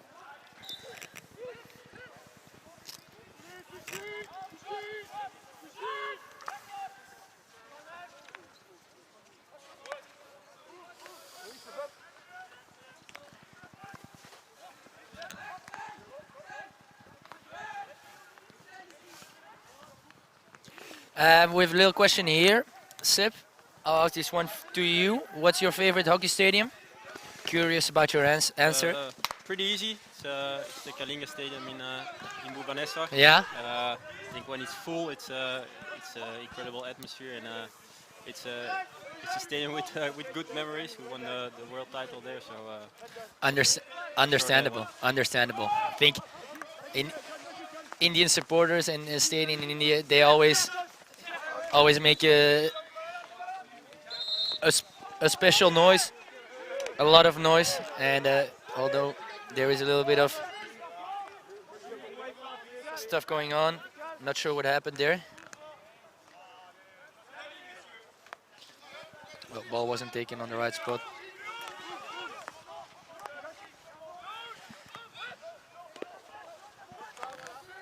We have a little question here. Seb, I'll ask this one to you. What's your favorite hockey stadium? Curious about your answer. Pretty easy. It's the Kalinga Stadium in Bhubaneswar. Yeah. I think when it's full, it's an incredible atmosphere, and it's a stadium with good memories. We won the world title there, so. Understandable. Understandable. I think in Indian supporters and staying in India, they always make a special noise, a lot of noise, and although there is a little bit of stuff going on, not sure what happened there. Well, ball wasn't taken on the right spot.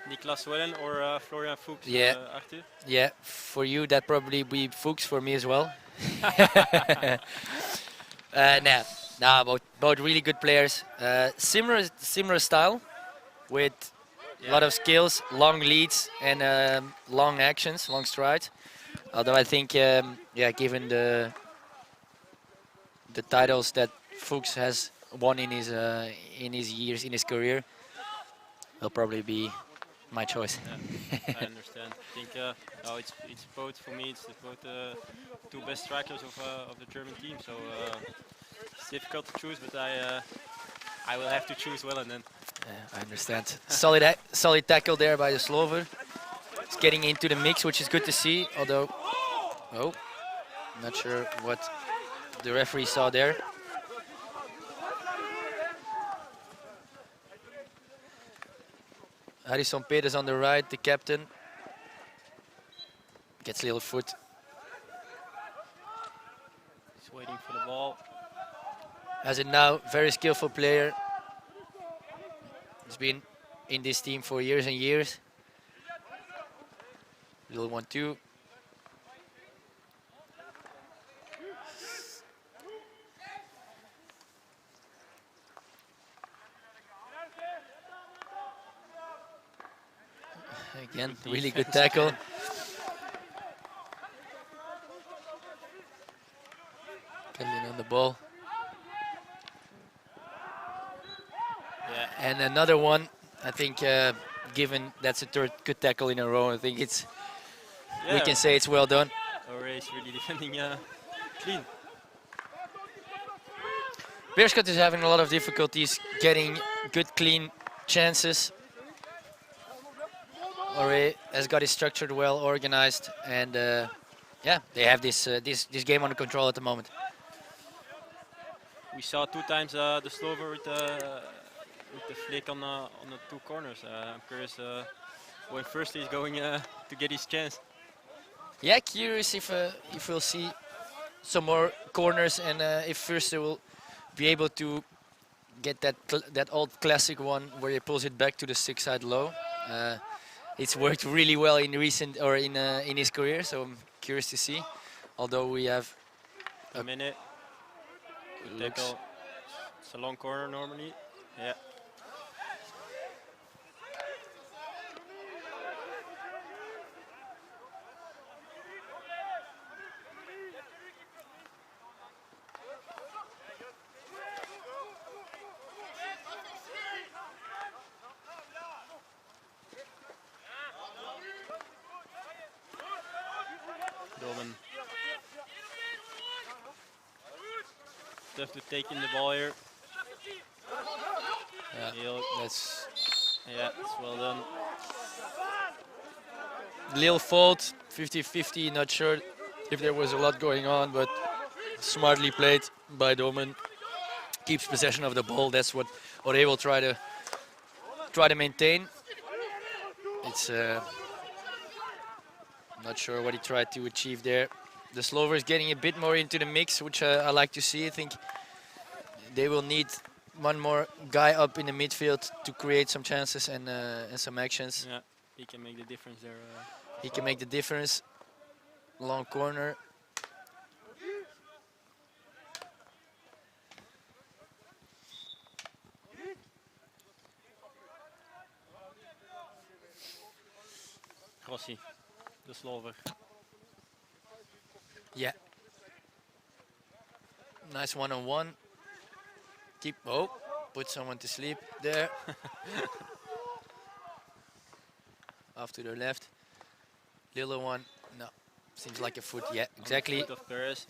Niklas Wellen or Florian Fuchs, Yeah. Arthur? Yeah, for you that probably be Fuchs, for me as well. Both really good players. Similar style, with a lot of skills, long leads and long actions, long strides. Although I think, given the titles that Fuchs has won in his years, in his career, he'll probably be my choice. Yeah, I understand. I think it's both for me. It's both two best strikers of the German team. So it's difficult to choose, but I will have to choose Wellen then. I understand. Solid tackle there by the Slover. It's getting into the mix, which is good to see. Although, not sure what the referee saw there. Harrison Peters on the right, the captain. Gets a little foot. He's waiting for the ball. As it now, very skillful player. He's been in this team for years and years. Little 1-2. Again, really good tackle. Getting on the ball. Yeah. And another one, I think, given that's the third good tackle in a row, I think we can say it's well done. Orée is really defending clean. Beerschot is having a lot of difficulties getting good, clean chances. Orée has got it structured well, organized, and yeah, they have this game under control at the moment. We saw 2 times the Slover with the flick on the 2 corners. I'm curious when first he's going to get his chance. Yeah, curious if we'll see some more corners, and if first will be able to get that old classic one where he pulls it back to the 6-side low. It's worked really well in in his career, so I'm curious to see. Although we have a minute. Good tackle. It's a long corner normally. Yeah. Domen. Tough to take in the ball here. Yeah, that's it's well done. Lil fault, 50-50, not sure if there was a lot going on, but smartly played by Domen. Keeps possession of the ball, that's what Orée will try to maintain. It's not sure what he tried to achieve there. The Slover is getting a bit more into the mix, which I like to see. I think they will need one more guy up in the midfield to create some chances and some actions. Yeah, he can make the difference there. He can make the difference. Long corner. Rossi, the Slover. Yeah. Nice one-on-one. Put someone to sleep there. Off to the left. Little one. No. Seems like a foot. Yeah, exactly. Foot of Perez.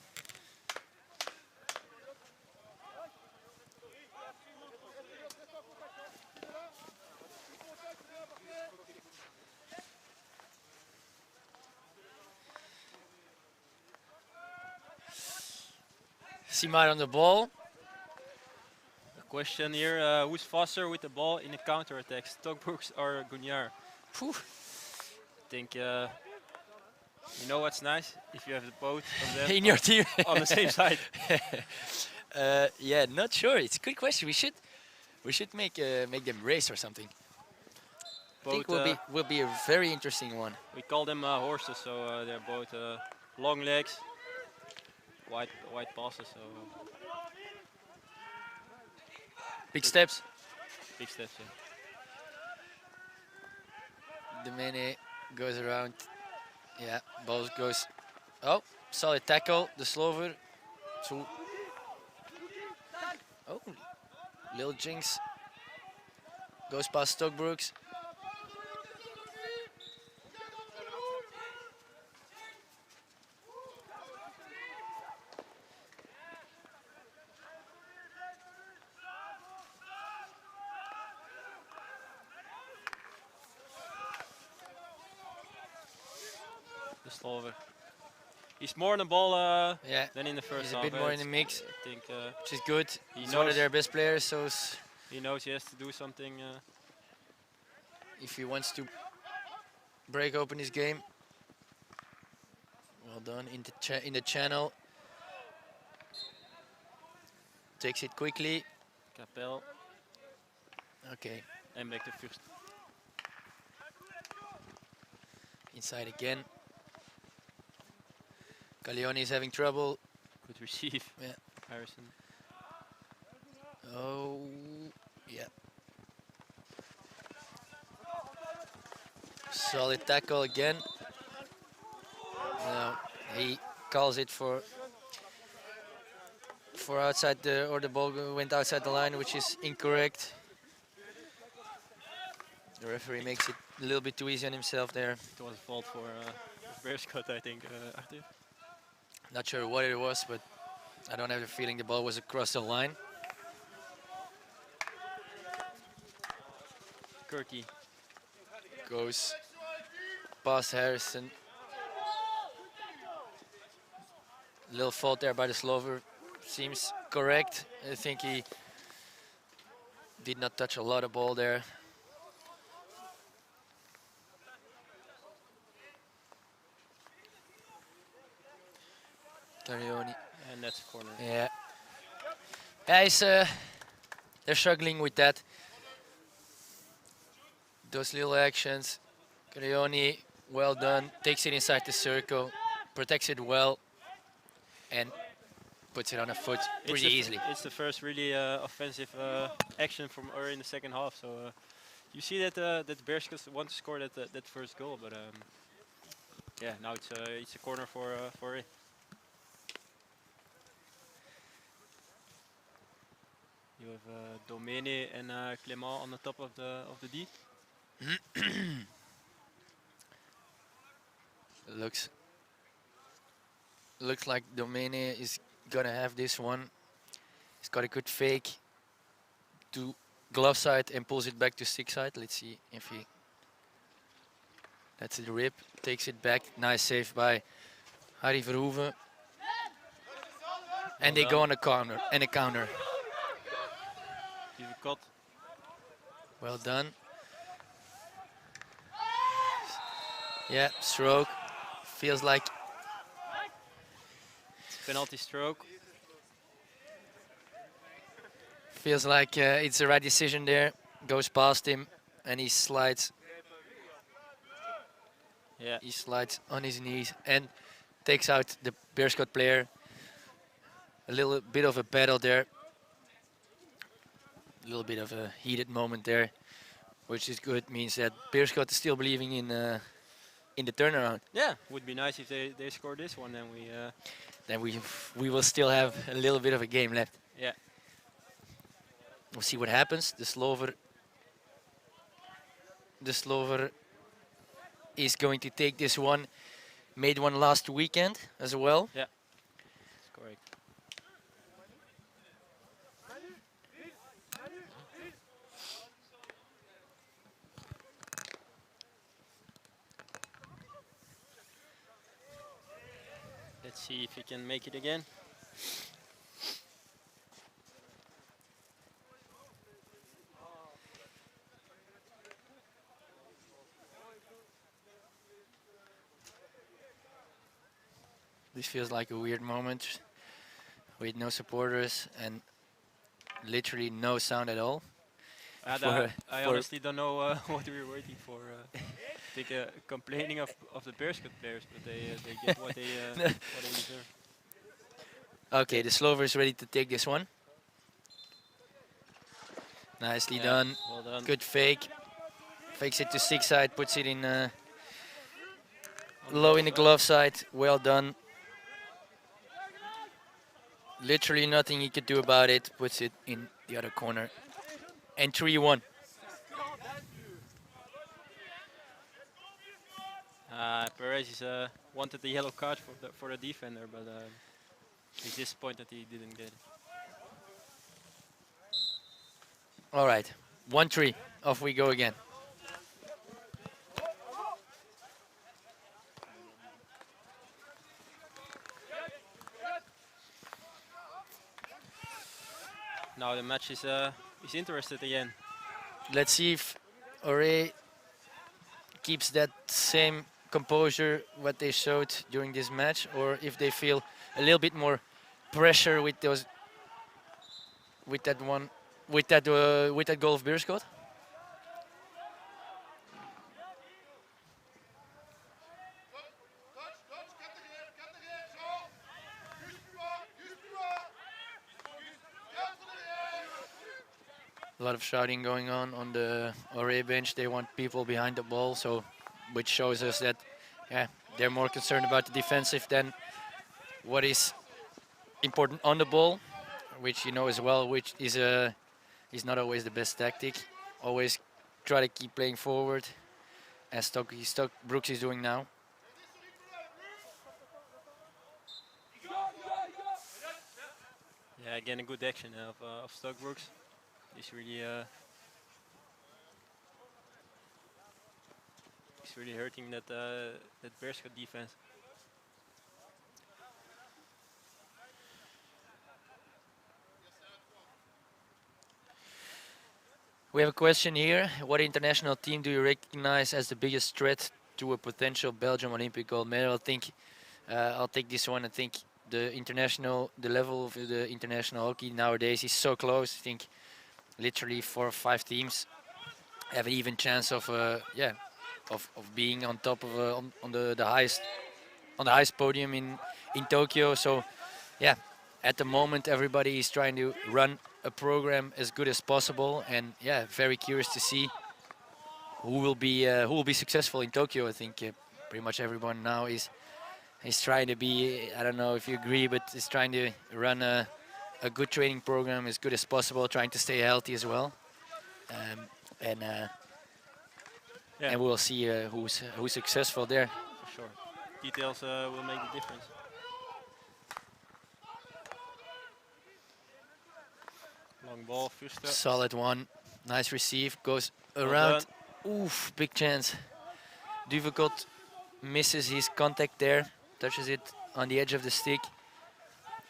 Simar on the ball. A question here, who's faster with the ball in a counter-attack, Stokbrooks or Gunyar? Whew. I think, you know what's nice? If you have the both of them in your team. on the same side. Yeah, not sure. It's a good question. We should make them race or something. Both, I think will be a very interesting one. We call them horses, so they're both long legs, wide passes. So big steps. Big steps. Yeah. The Mene goes around. Yeah, ball goes. Oh, solid tackle. The Slover. So. Oh, Lil Jinx goes past Stokbrooks. The Slover. He's more on the ball than in the first half. He's a bit more in the mix, I think, which is good. He's one of their best players, so he knows he has to do something. If he wants to break open his game. Well done in the channel. Takes it quickly. Capel. Okay. And back to first. Inside again. Caglione is having trouble. Good receive. Yeah. Harrison. Oh, yeah. Solid tackle again. No, he calls it for outside the ball went outside the line, which is incorrect. The referee makes it a little bit too easy on himself there. It was a fault for Beerschot, I think. Arthur. Not sure what it was, but I don't have the feeling the ball was across the line. Kurti. Goes past Harrison. Little fault there by the Slover. Seems correct. I think he did not touch a lot of ball there. Carioni. And that's a corner. Yeah. Guys, they're struggling with that. Those little actions. Carioni, well done. Takes it inside the circle, protects it well, and puts it on a foot pretty easily. It's the first really offensive action from Orée in the second half. So you see that that Beerschot want to score that first goal, but yeah, now it's a corner for Orée. You have Domene and Clément on the top of the D. Looks like Domene is gonna have this one. He's got a good fake to glove side and pulls it back to stick side. Let's see if he. That's the rip. Takes it back. Nice save by Harry Verhoeven. And they go on a counter. Give a cut. Well done. Yeah, stroke. Feels like Penalty stroke. it's the right decision there. Goes past him and he slides. Yeah. He slides on his knees and takes out the Beerschot player. A little bit of a battle there. A little bit of a heated moment there, which is good. Means that Beerschot is still believing in the turnaround. Yeah, would be nice if they score this one, then we. Then we will still have a little bit of a game left. Yeah. We'll see what happens. The Slover is going to take this one. Made one last weekend as well. Yeah, that's correct. Let's see if he can make it again. This feels like a weird moment with no supporters and literally no sound at all. I honestly don't know what we were waiting for. I think complaining of the Beerschot players, but they get what they deserve. Okay, the Slover is ready to take this one. Nicely done. Well done. Good fake. Fakes it to stick side, puts it in low in the glove side. Well done. Literally nothing he could do about it. Puts it in the other corner. And 3-1. Perez wanted the yellow card for the defender, but he's disappointed he didn't get it. All right, 1-3. Off we go again. Now the match is interested again. Let's see if Orée keeps that same composure what they showed during this match, or if they feel a little bit more pressure with that goal of Beerschot. A lot of shouting going on the Orée bench. They want people behind the ball, so which shows us that they're more concerned about the defensive than what is important on the ball, which you know as well, which is not always the best tactic. Always try to keep playing forward, as Stock Brooks is doing now. Yeah, again a good action of Stockbrooks. He's really hurting that Beerschot defense. We have a question here. What international team do you recognize as the biggest threat to a potential Belgian Olympic gold medal? I think I'll take this one. I think the level of the international hockey nowadays is so close. I think literally 4 or 5 teams have an even chance of being on top of on the highest podium in Tokyo. So yeah, at the moment everybody is trying to run a program as good as possible, and yeah, very curious to see who will be successful in Tokyo. I think pretty much everyone now is trying to be, I don't know if you agree, but is trying to run a good training program as good as possible, trying to stay healthy as well, and we'll see who's successful there. For sure, details will make the difference. Long ball, Fuster. Solid one, nice receive, goes around. Oof, big chance. Duvekot misses his contact there, touches it on the edge of the stick.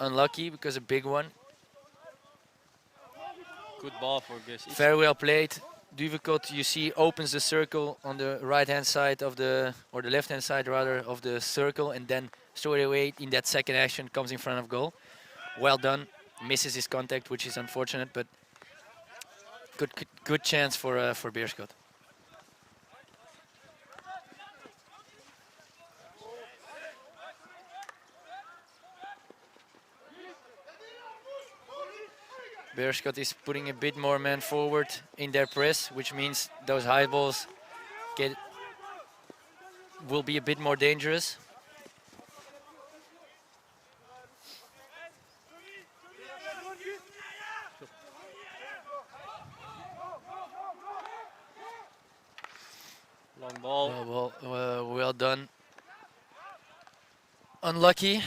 Unlucky because a big one. Good ball for Gus. Very well played. Duvekot, you see, opens the circle on the right-hand side of the left-hand side rather of the circle, and then straight away in that second action comes in front of goal. Well done. Misses his contact, which is unfortunate, but good chance for Beerschot. Beerschot is putting a bit more men forward in their press, which means those high balls will be a bit more dangerous. Long ball. Well done. Unlucky.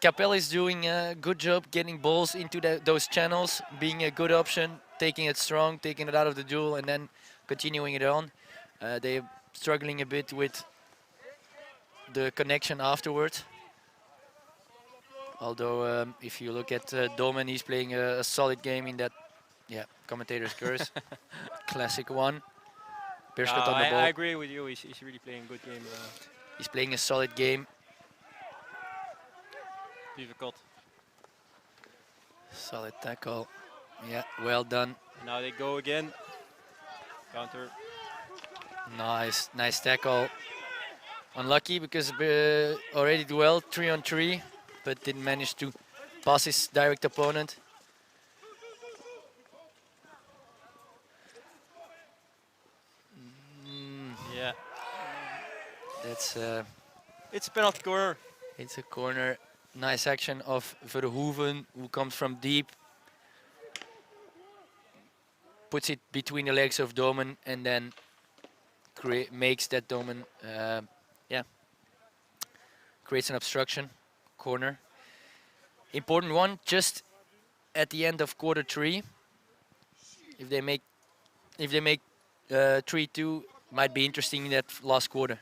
Capel is doing a good job getting balls into those channels, being a good option, taking it strong, taking it out of the duel, and then continuing it on. They're struggling a bit with the connection afterwards. Although, if you look at Domen, he's playing a solid game in that, commentator's curse. Classic one. Beerschot on the ball. I agree with you. He's really playing a good game. He's playing a solid game. Beerschot. Solid tackle. Yeah, well done. And now they go again. Counter. Nice tackle. Unlucky because already did well, 3-on-3, but didn't manage to pass his direct opponent. Yeah. That's it's a penalty corner. It's a corner. Nice action of Verhoeven, who comes from deep. Puts it between the legs of Domen and then makes that Domen, creates an obstruction. Corner. Important one, just at the end of quarter 3. If they make 3-2, might be interesting in that last quarter.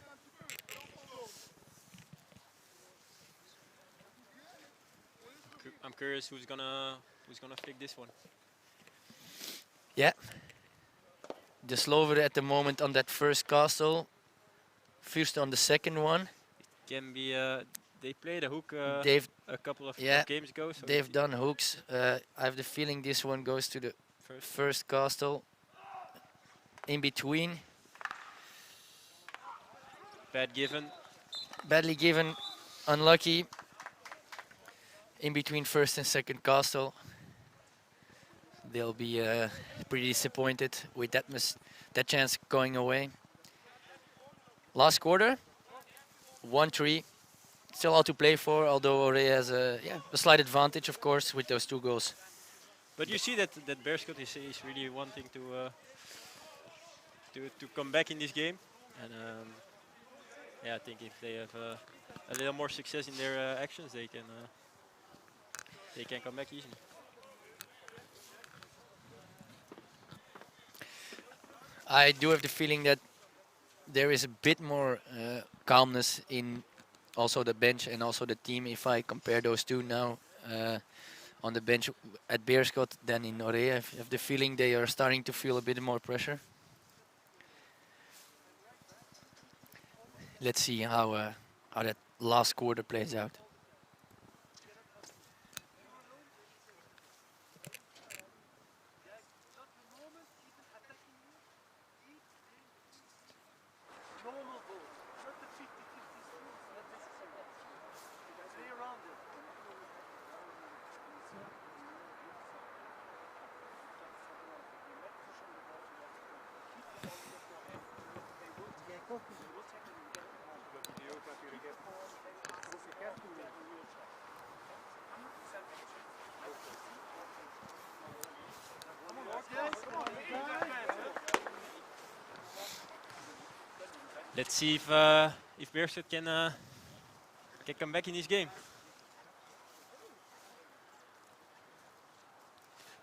I'm curious who's gonna pick this one. Yeah. De Slover at the moment on that first castle. First on the second one. It can be. They played a hook a couple of games ago. So they've done hooks. I have the feeling this one goes to the first castle. In between. Badly given. Unlucky. In between first and second castle. they'll be pretty disappointed with that chance going away. Last quarter, 1-3. Still all to play for, although Orée has a slight advantage, of course, with those 2 goals. But you see that Beerschot is really wanting to come back in this game, and yeah, I think if they have a little more success in their actions, they can come back easily. I do have the feeling that there is a bit more calmness in also the bench and also the team if I compare those two now on the bench at Beerschot than in Orée. I have the feeling they are starting to feel a bit more pressure. Let's see how that last quarter plays out. Let's see if Beerschot can come back in this game.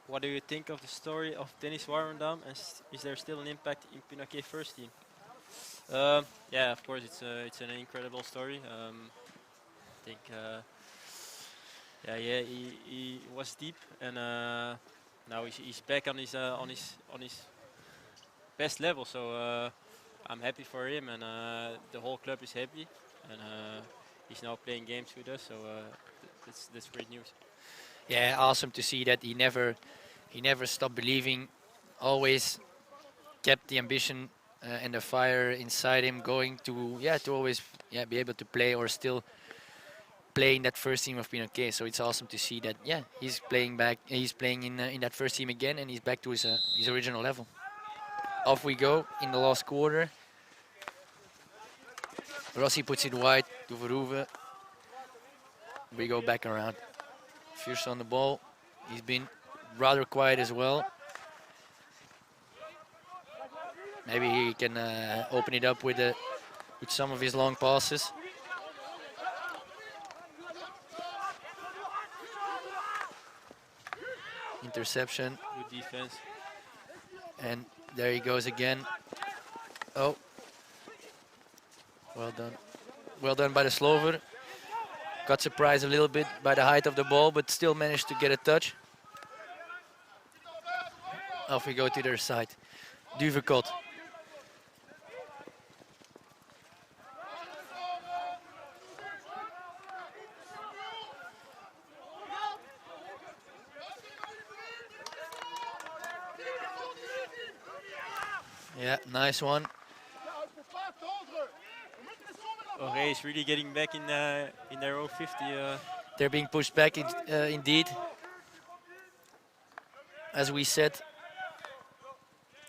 What do you think of the story of Dennis Warendam, and is there still an impact in Pinaquet first team? Yeah, of course, it's an incredible story. I think yeah, he was deep, and now he's back on his best level. So I'm happy for him, and the whole club is happy, and he's now playing games with us. So that's great news. Yeah, awesome to see that he never stopped believing, always kept the ambition and the fire inside him, going to always be able to play or still play in that first team of Pinaquet. So it's awesome to see that he's playing in that first team again, and he's back to his original level. Off we go in the last quarter. Rossi puts it wide to Verhoeven. We go back around. Fierce on the ball. He's been rather quiet as well. Maybe he can open it up with some of his long passes. Interception. Good defense. And there he goes again. Oh. Well done. Well done by the Slover. Got surprised a little bit by the height of the ball, but still managed to get a touch. Off we go to their side. Beerschot. Yeah, nice one. Orée is really getting back in their own 50. They're being pushed back indeed. As we said,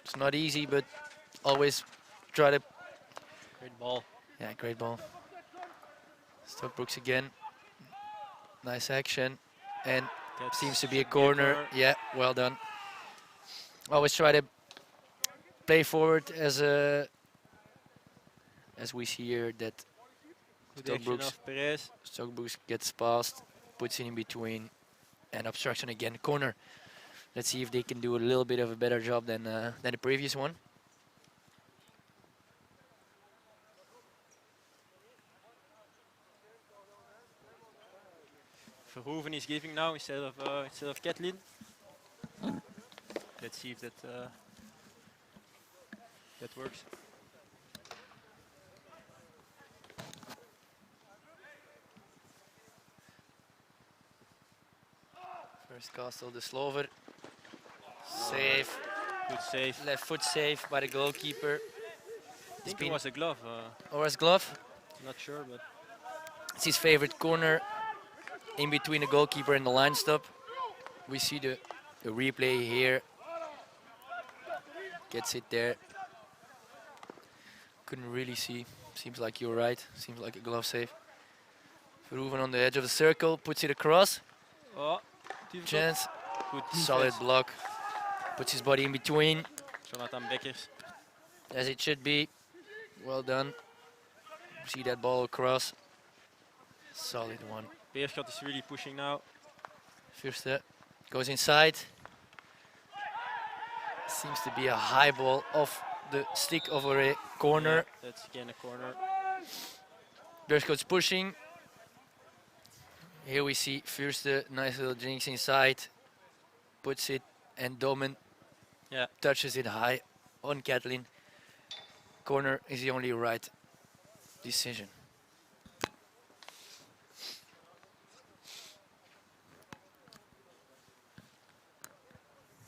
it's not easy, but always try to. Great ball. Yeah, great ball. Stokebroeks again. Nice action, and seems to be a corner. Yeah, well done. Always try to play forward as we see here that Stokebroeks gets past, puts it in between, and obstruction again, corner. Let's see if they can do a little bit of a better job than the previous one. Verhoeven is giving now instead of Kathleen. Let's see if that works. First Castle, the Slover. Save. Good save. Left foot save by the goalkeeper. I think it was a glove. Or his glove? Not sure, but it's his favorite corner in between the goalkeeper and the line stop. We see the A replay here. Gets it there. Couldn't really see. Seems like you're right. Seems like a glove save. Verhoeven on the edge of the circle, puts it across. Oh, difficult. Chance. Good Solid defense. block. Puts his body in between, Jonathan Beckers. as it should be. Well done. See that ball across. Solid one. Beerschot is really pushing now. First goes inside. Seems to be a high ball off the stick of Orée. Corner. Yeah, that's again a corner. Beerschot's pushing. Here we see first nice little jinx inside. Puts it, and Domen touches it high on Kathleen. Corner is the only right decision.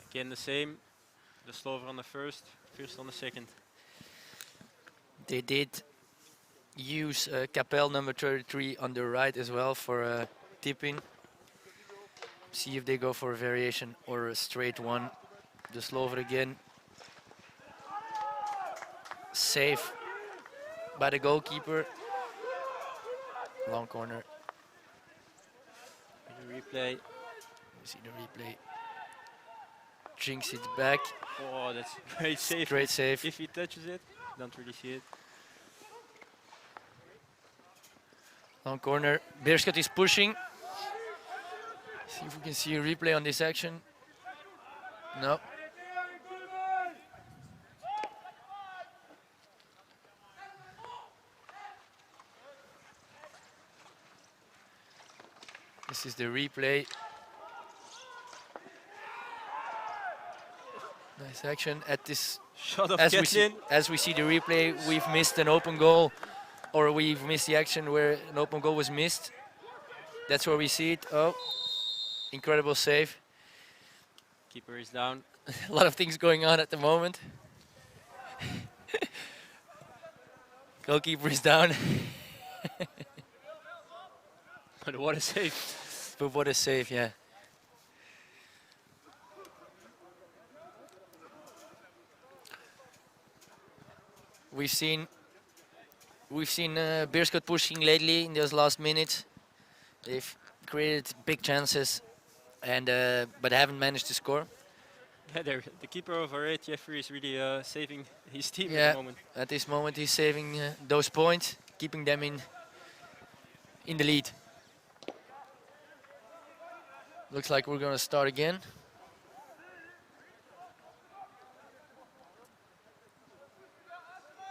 Again the same. The Slover on the first on the second. They did use Capel number 33 on the right as well for tipping. See if they go for a variation or a straight one. The Slover again. Safe by the goalkeeper. Long corner. The replay. You see the replay. Jinx it back. Oh, that's great save. Great save. If he touches it, don't really see it. Long corner. Beerschot is pushing. See if we can see a replay on this action. No. This is the replay. Nice action at this. Shot of As we see the replay, we've missed an open goal, or we've missed the action where an open goal was missed. That's where we see it. Oh, incredible save. Keeper is down. A lot of things going on at the moment. Goalkeeper is down. But what a save. But what a save, yeah. We've seen Beerschot pushing lately in those last minutes. They've created big chances, and but haven't managed to score. Yeah, the keeper of Orée, Jeffrey, is really saving his team Yeah, at the moment. at this moment he's saving those points, keeping them in the lead. Looks like we're going to start again.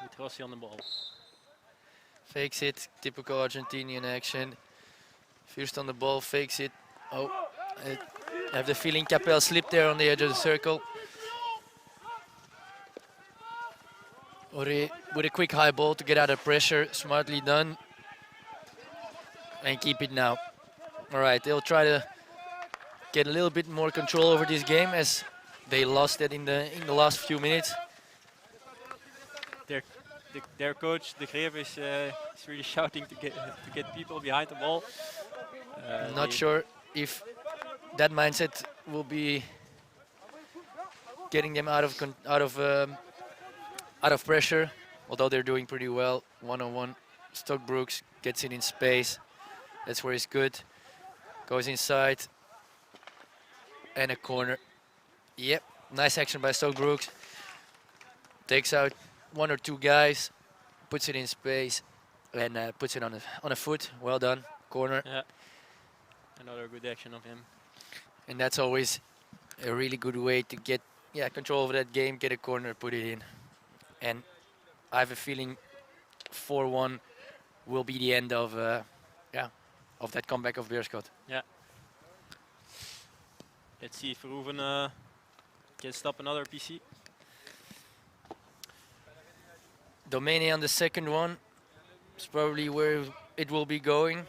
With Rossi on the ball. Fakes it, typical Argentinian action. First on the ball, fakes it. Oh, I have the feeling Capel slipped there on the edge of the circle. Orée with a quick high ball to get out of pressure, smartly done. And keep it now. All right, they'll try to get a little bit more control over this game as they lost it in the last few minutes. Their coach, De Greef, is really shouting to get people behind the ball. Not sure if that mindset will be getting them out of pressure. Although they're doing pretty well, one-on-one. Stockbrooks gets it in space. That's where he's good. Goes inside. And a corner. Yep, nice action by Stockbrooks. Takes out one or two guys, puts it in space, and puts it on a foot. Well done, corner. Yeah, another good action of him. And that's always a really good way to get control over that game, get a corner, put it in. And I have a feeling 4-1 will be the end of that comeback of Beerschot. Yeah. Let's see if Verhoeven can stop another PC. Domene on the second one is probably where it will be going.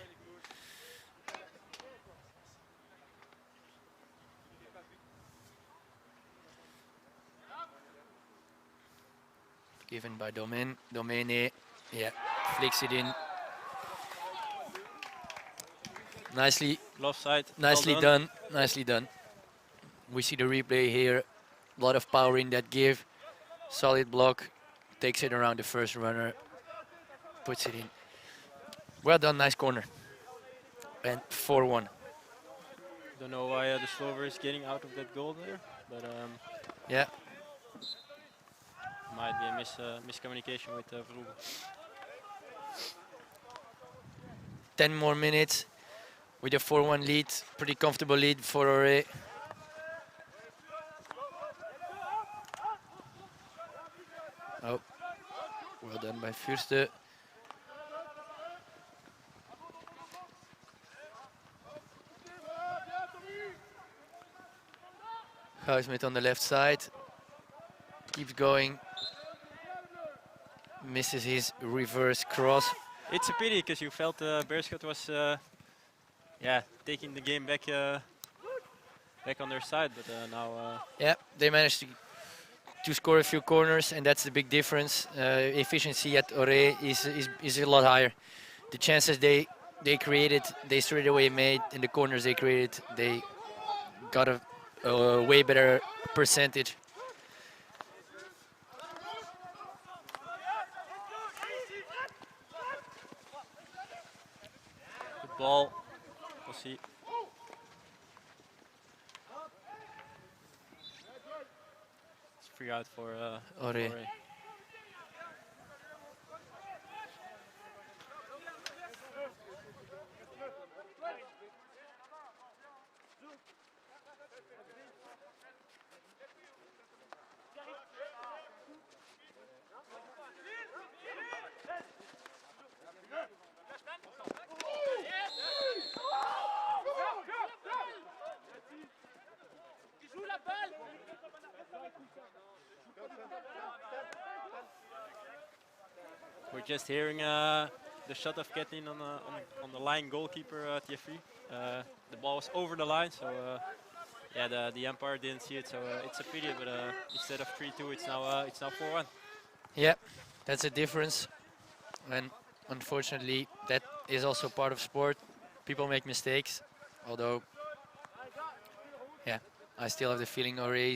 Given by Domene, yeah, flicks it in. Nicely, Glove side. nicely well done, nicely done. We see the replay here. A lot of power in that give. Solid block. Takes it around the first runner. Puts it in. Well done, nice corner. And 4-1. Don't know why the Slover is getting out of that goal there, but Yeah, might be a miscommunication with Vroegen. 10 more minutes with a 4-1 lead. Pretty comfortable lead for Orée. Oh, well done by Fürste. Huismit on the left side. Keeps going. Misses his reverse cross. It's a pity because you felt Beerschot was taking the game back on their side, but now Yeah, they managed to score a few corners, and that's the big difference. Efficiency at Orée is a lot higher. The chances they created, they straight away made, and the corners they created, they got a way better percentage. good ball. We'll see. It's free out for Orée. Orée. We're just hearing the shot of Ketlin on the line goalkeeper Thierry. The ball was over the line, so yeah, the umpire didn't see it, so it's a pity. But instead of 3-2, it's now 4-1. Yeah, that's a difference. And unfortunately, that is also part of sport. People make mistakes, although, yeah, I still have the feeling Orée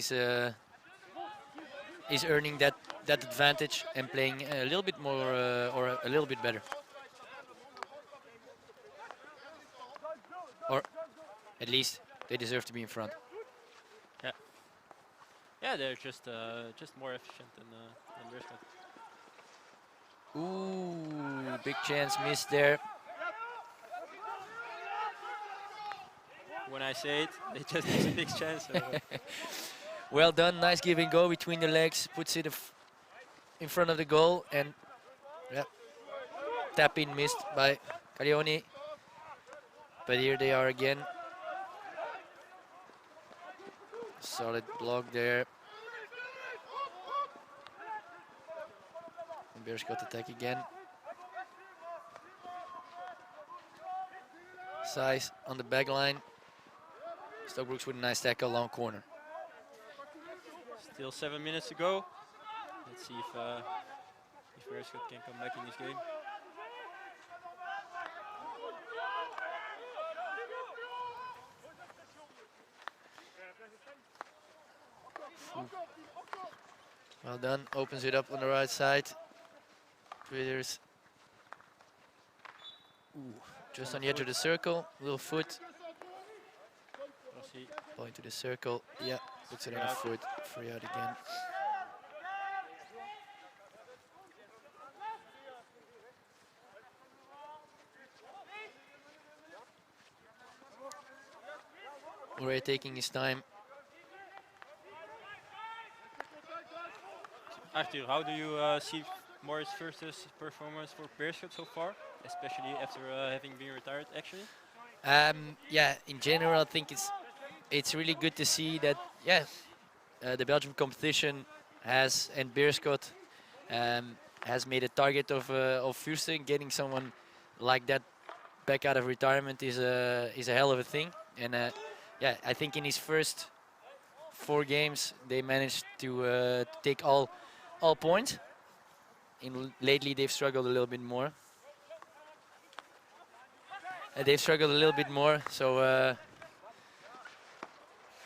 is earning that advantage and playing a little bit more or a little bit better. Or at least they deserve to be in front. Yeah, they're just more efficient than Beerschot. Ooh, big chance missed there. When I say it, they just miss a big chance. So, Well done, nice give and go between the legs, puts it in front of the goal, and yeah, tap in missed by Carioni. But here they are again. Solid block there. And Beerschot attack again. Size on the back line. Stokebrooks with a nice tackle, long corner. still 7 minutes to go. Let's see if Beerschot can come back in this game. Well done, opens it up on the right side. Twitters. Ooh, just on the edge of the circle, little foot. We'll see. Point to the circle, yeah, puts it on the foot, free out again. Orée taking his time. Arthur, how do you see Morris Fürste's performance for Beerschot so far, especially after having been retired, actually? Yeah, in general, I think it's really good to see that, yeah, the Belgian competition has, and Beerschot has made a target of Fürste. Getting someone like that back out of retirement is a hell of a thing. And yeah, I think in his first 4 games they managed to take all points. Lately they've struggled a little bit more. So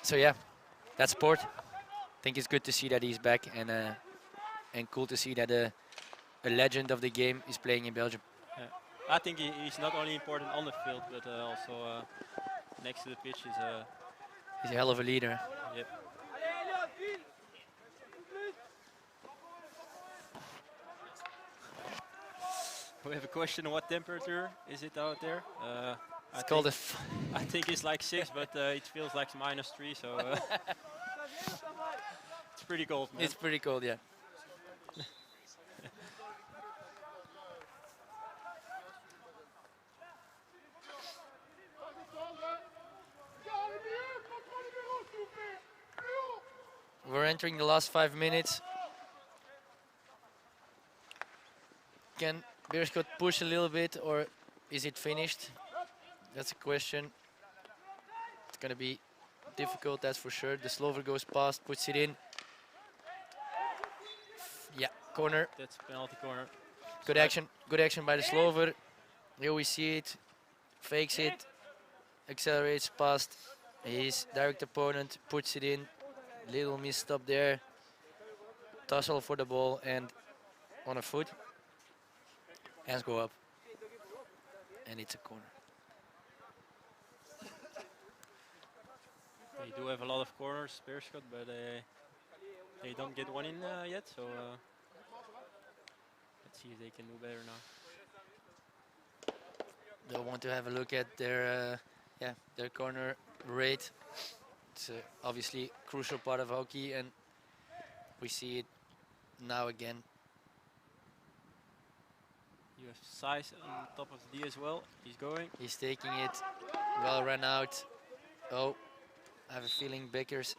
so yeah, that's sport. I think it's good to see that he's back, and cool to see that a legend of the game is playing in Belgium. I think he's not only important on the field, but also next to the pitch is He's a hell of a leader. yep. We have a question: what temperature is it out there? It's called a. I think it's like 6, but it feels like -3, so it's pretty cold, man. It's pretty cold, yeah. We're entering the last 5 minutes. Can Beerschot push a little bit, or is it finished? That's a question. It's gonna be difficult, that's for sure. The Slover goes past, puts it in. Yeah, corner. That's penalty corner. Good action by the Slover. Here we see it. Fakes it, accelerates past his direct opponent, puts it in. Little misstep there. Tussle for the ball and on a foot. Hands go up. And it's a corner. They do have a lot of corners, Beerschot, but they don't get one in yet. So let's see if they can do better now. They'll want to have a look at their corner rate. It's obviously a crucial part of hockey, and we see it now again. You have size on top of D as well. He's going. He's taking it. Well run out. Oh, I have a feeling Beckers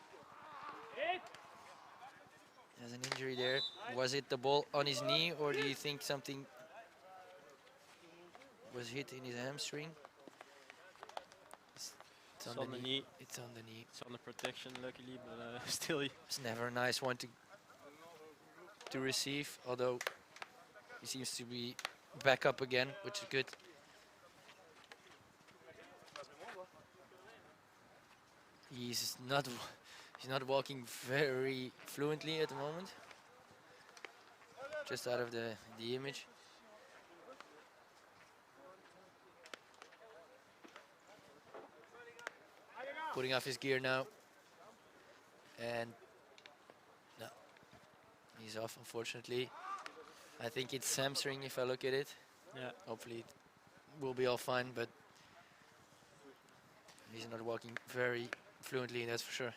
has an injury there. Was it the ball on his knee, or do you think something was hit in his hamstring? It's on the knee. It's on the knee. It's on the protection, luckily, but still. It's never a nice one to receive, although he seems to be back up again, which is good. He's not walking very fluently at the moment. Just out of the image. Putting off his gear now. And no, he's off, unfortunately. I think it's hamstring if I look at it. Yeah. Hopefully it will be all fine, but he's not walking very fluently, that's for sure.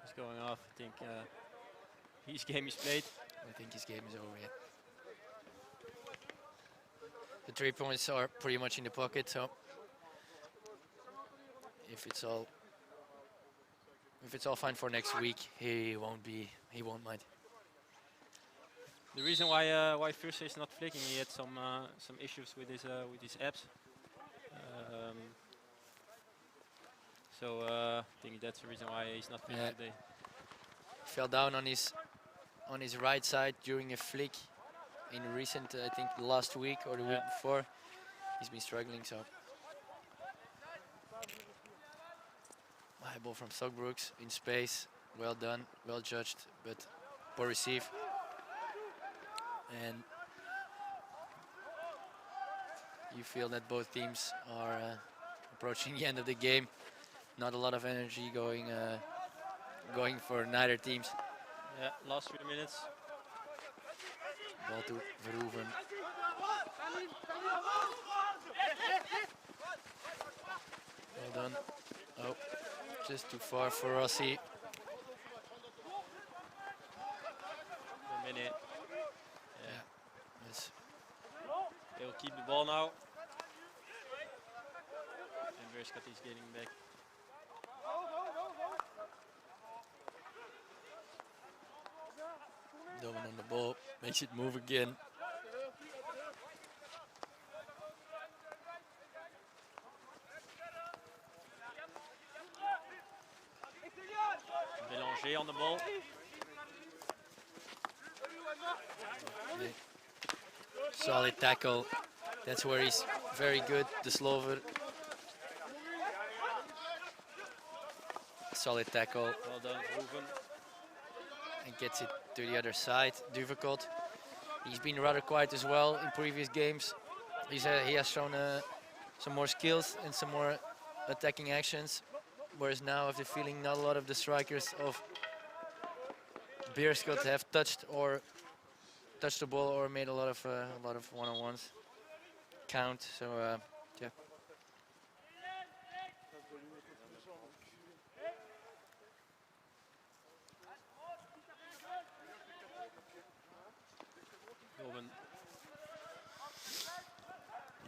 He's going off. I think his game is played. I think his game is over yet. The 3 points are pretty much in the pocket, so if it's all fine for next week, he won't mind. The reason why Fürse is not flicking, he had some issues with his abs. So I think that's the reason why he's not flicking today. Fell down on his right side during a flick in recent, I think last week or the week before. He's been struggling, so. High ball from Stockbrooks in space. Well done, well judged, but poor receive. And you feel that both teams are approaching the end of the game. Not a lot of energy going for neither teams. Yeah, last 3 minutes. Ball to Verhoeven. Well done. Oh, just too far for Rossi. 1 minute. Yeah. Yes. They'll keep the ball now. And Beerschot is getting back. Doman on the ball, makes it move again. Bélanger on the ball. Solid tackle. That's where he's very good, the Slover. solid tackle. Well done, Ruben. And gets it to the other side. Beerschot. He's been rather quiet as well in previous games. He has shown some more skills and some more attacking actions. Whereas now I have the feeling not a lot of the strikers of Beerschot have touched the ball or made a lot of one-on-ones count. So yeah. Ruben.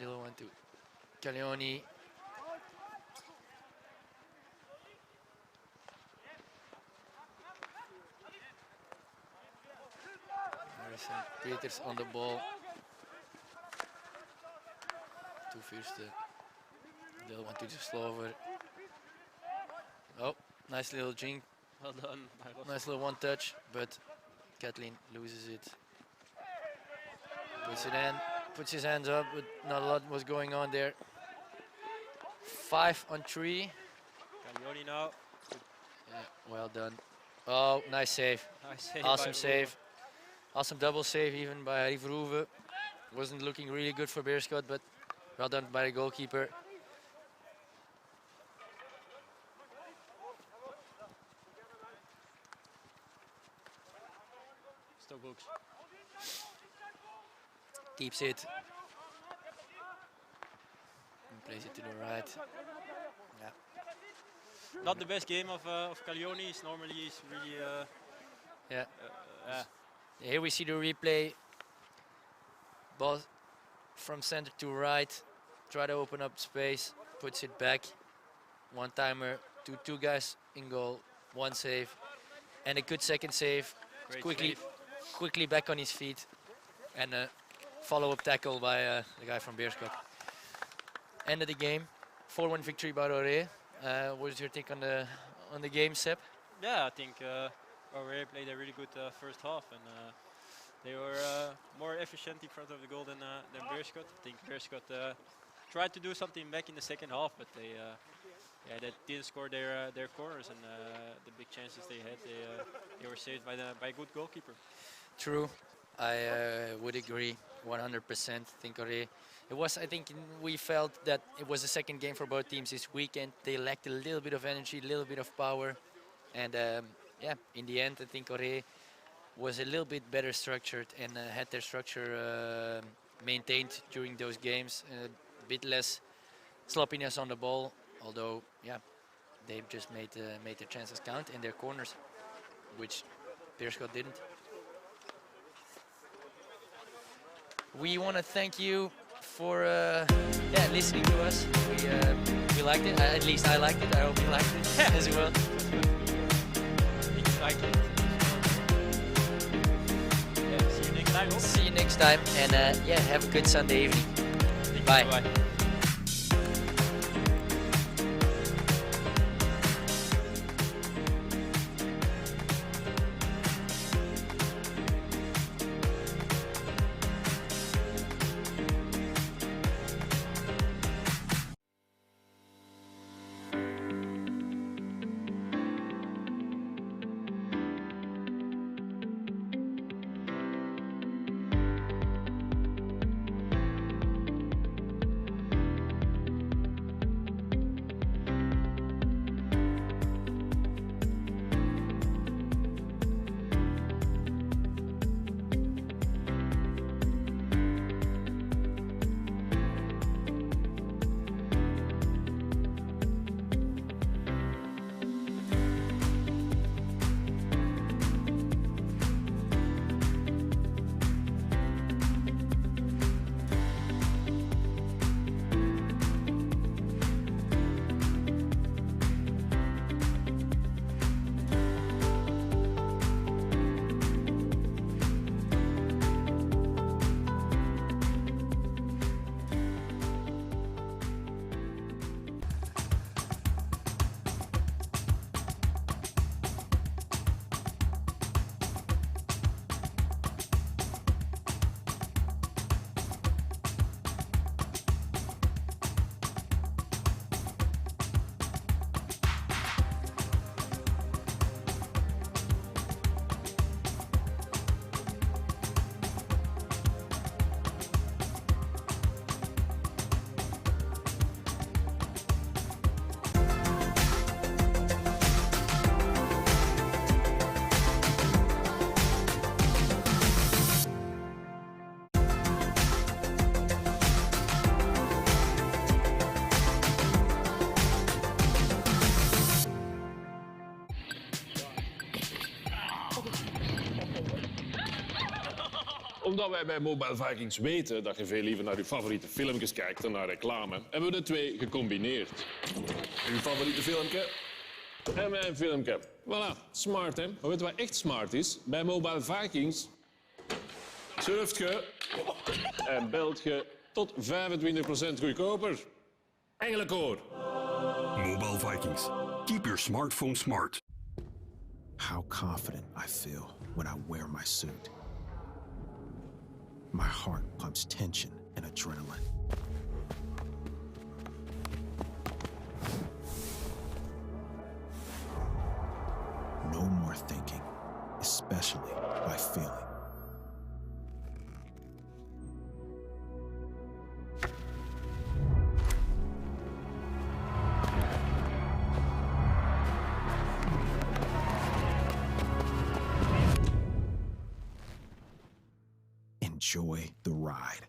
Little one to Caglioni. Peters on the ball. Two Fürste. Little one to just slower. Oh, nice little jink. Well done. Nice little one touch, but Kathleen loses it. Puts his hands up, but not a lot was going on there. 5 on 3. Caglioni now. Yeah, well done. Oh, nice save. Nice save. Awesome save. Awesome double save even by Verhoeven. Wasn't looking really good for Beerschot, but well done by the goalkeeper. Stokbooks. Keeps it. And plays it to the right. Yeah. Not the best game of Caglioni. He's really. Yeah. Here we see the replay. Ball from center to right. Try to open up space. Puts it back. One timer. Two guys in goal. One save. And a good second save. Quickly back on his feet. And a follow-up tackle by the guy from Beerschot. End of the game. 4-1 victory by Orée. What is your take on the game, Seb? Yeah, I think Orée played a really good first half, and they were more efficient in front of the goal than Beerschot. I think Beerschot tried to do something back in the second half, but they didn't score their corners, and the big chances they had, they were saved by a good goalkeeper. True, I would agree 100%. I think Orée. We felt that it was the second game for both teams this weekend. They lacked a little bit of energy, a little bit of power, and in the end, I think Orée was a little bit better structured and had their structure maintained during those games. A bit less sloppiness on the ball, although they just made their chances count in their corners, which Beerschot didn't. We want to thank you for listening to us. We liked it. At least I liked it. I hope you liked it as well. See you next time, and have a good Sunday evening. Bye. Bye. Omdat wij bij Mobile Vikings weten dat je veel liever naar je favoriete filmpjes kijkt dan naar reclame, hebben we de twee gecombineerd. Uw favoriete filmpje en mijn filmpje. Voilà, smart hè. Maar weet je wat echt smart is? Bij Mobile Vikings surft je en belt je tot 25% goedkoper. Engelenkoor. Mobile Vikings. Keep your smartphone smart. How confident I feel when I wear my suit. My heart pumps tension and adrenaline. No more thinking, especially by feeling. Enjoy the ride.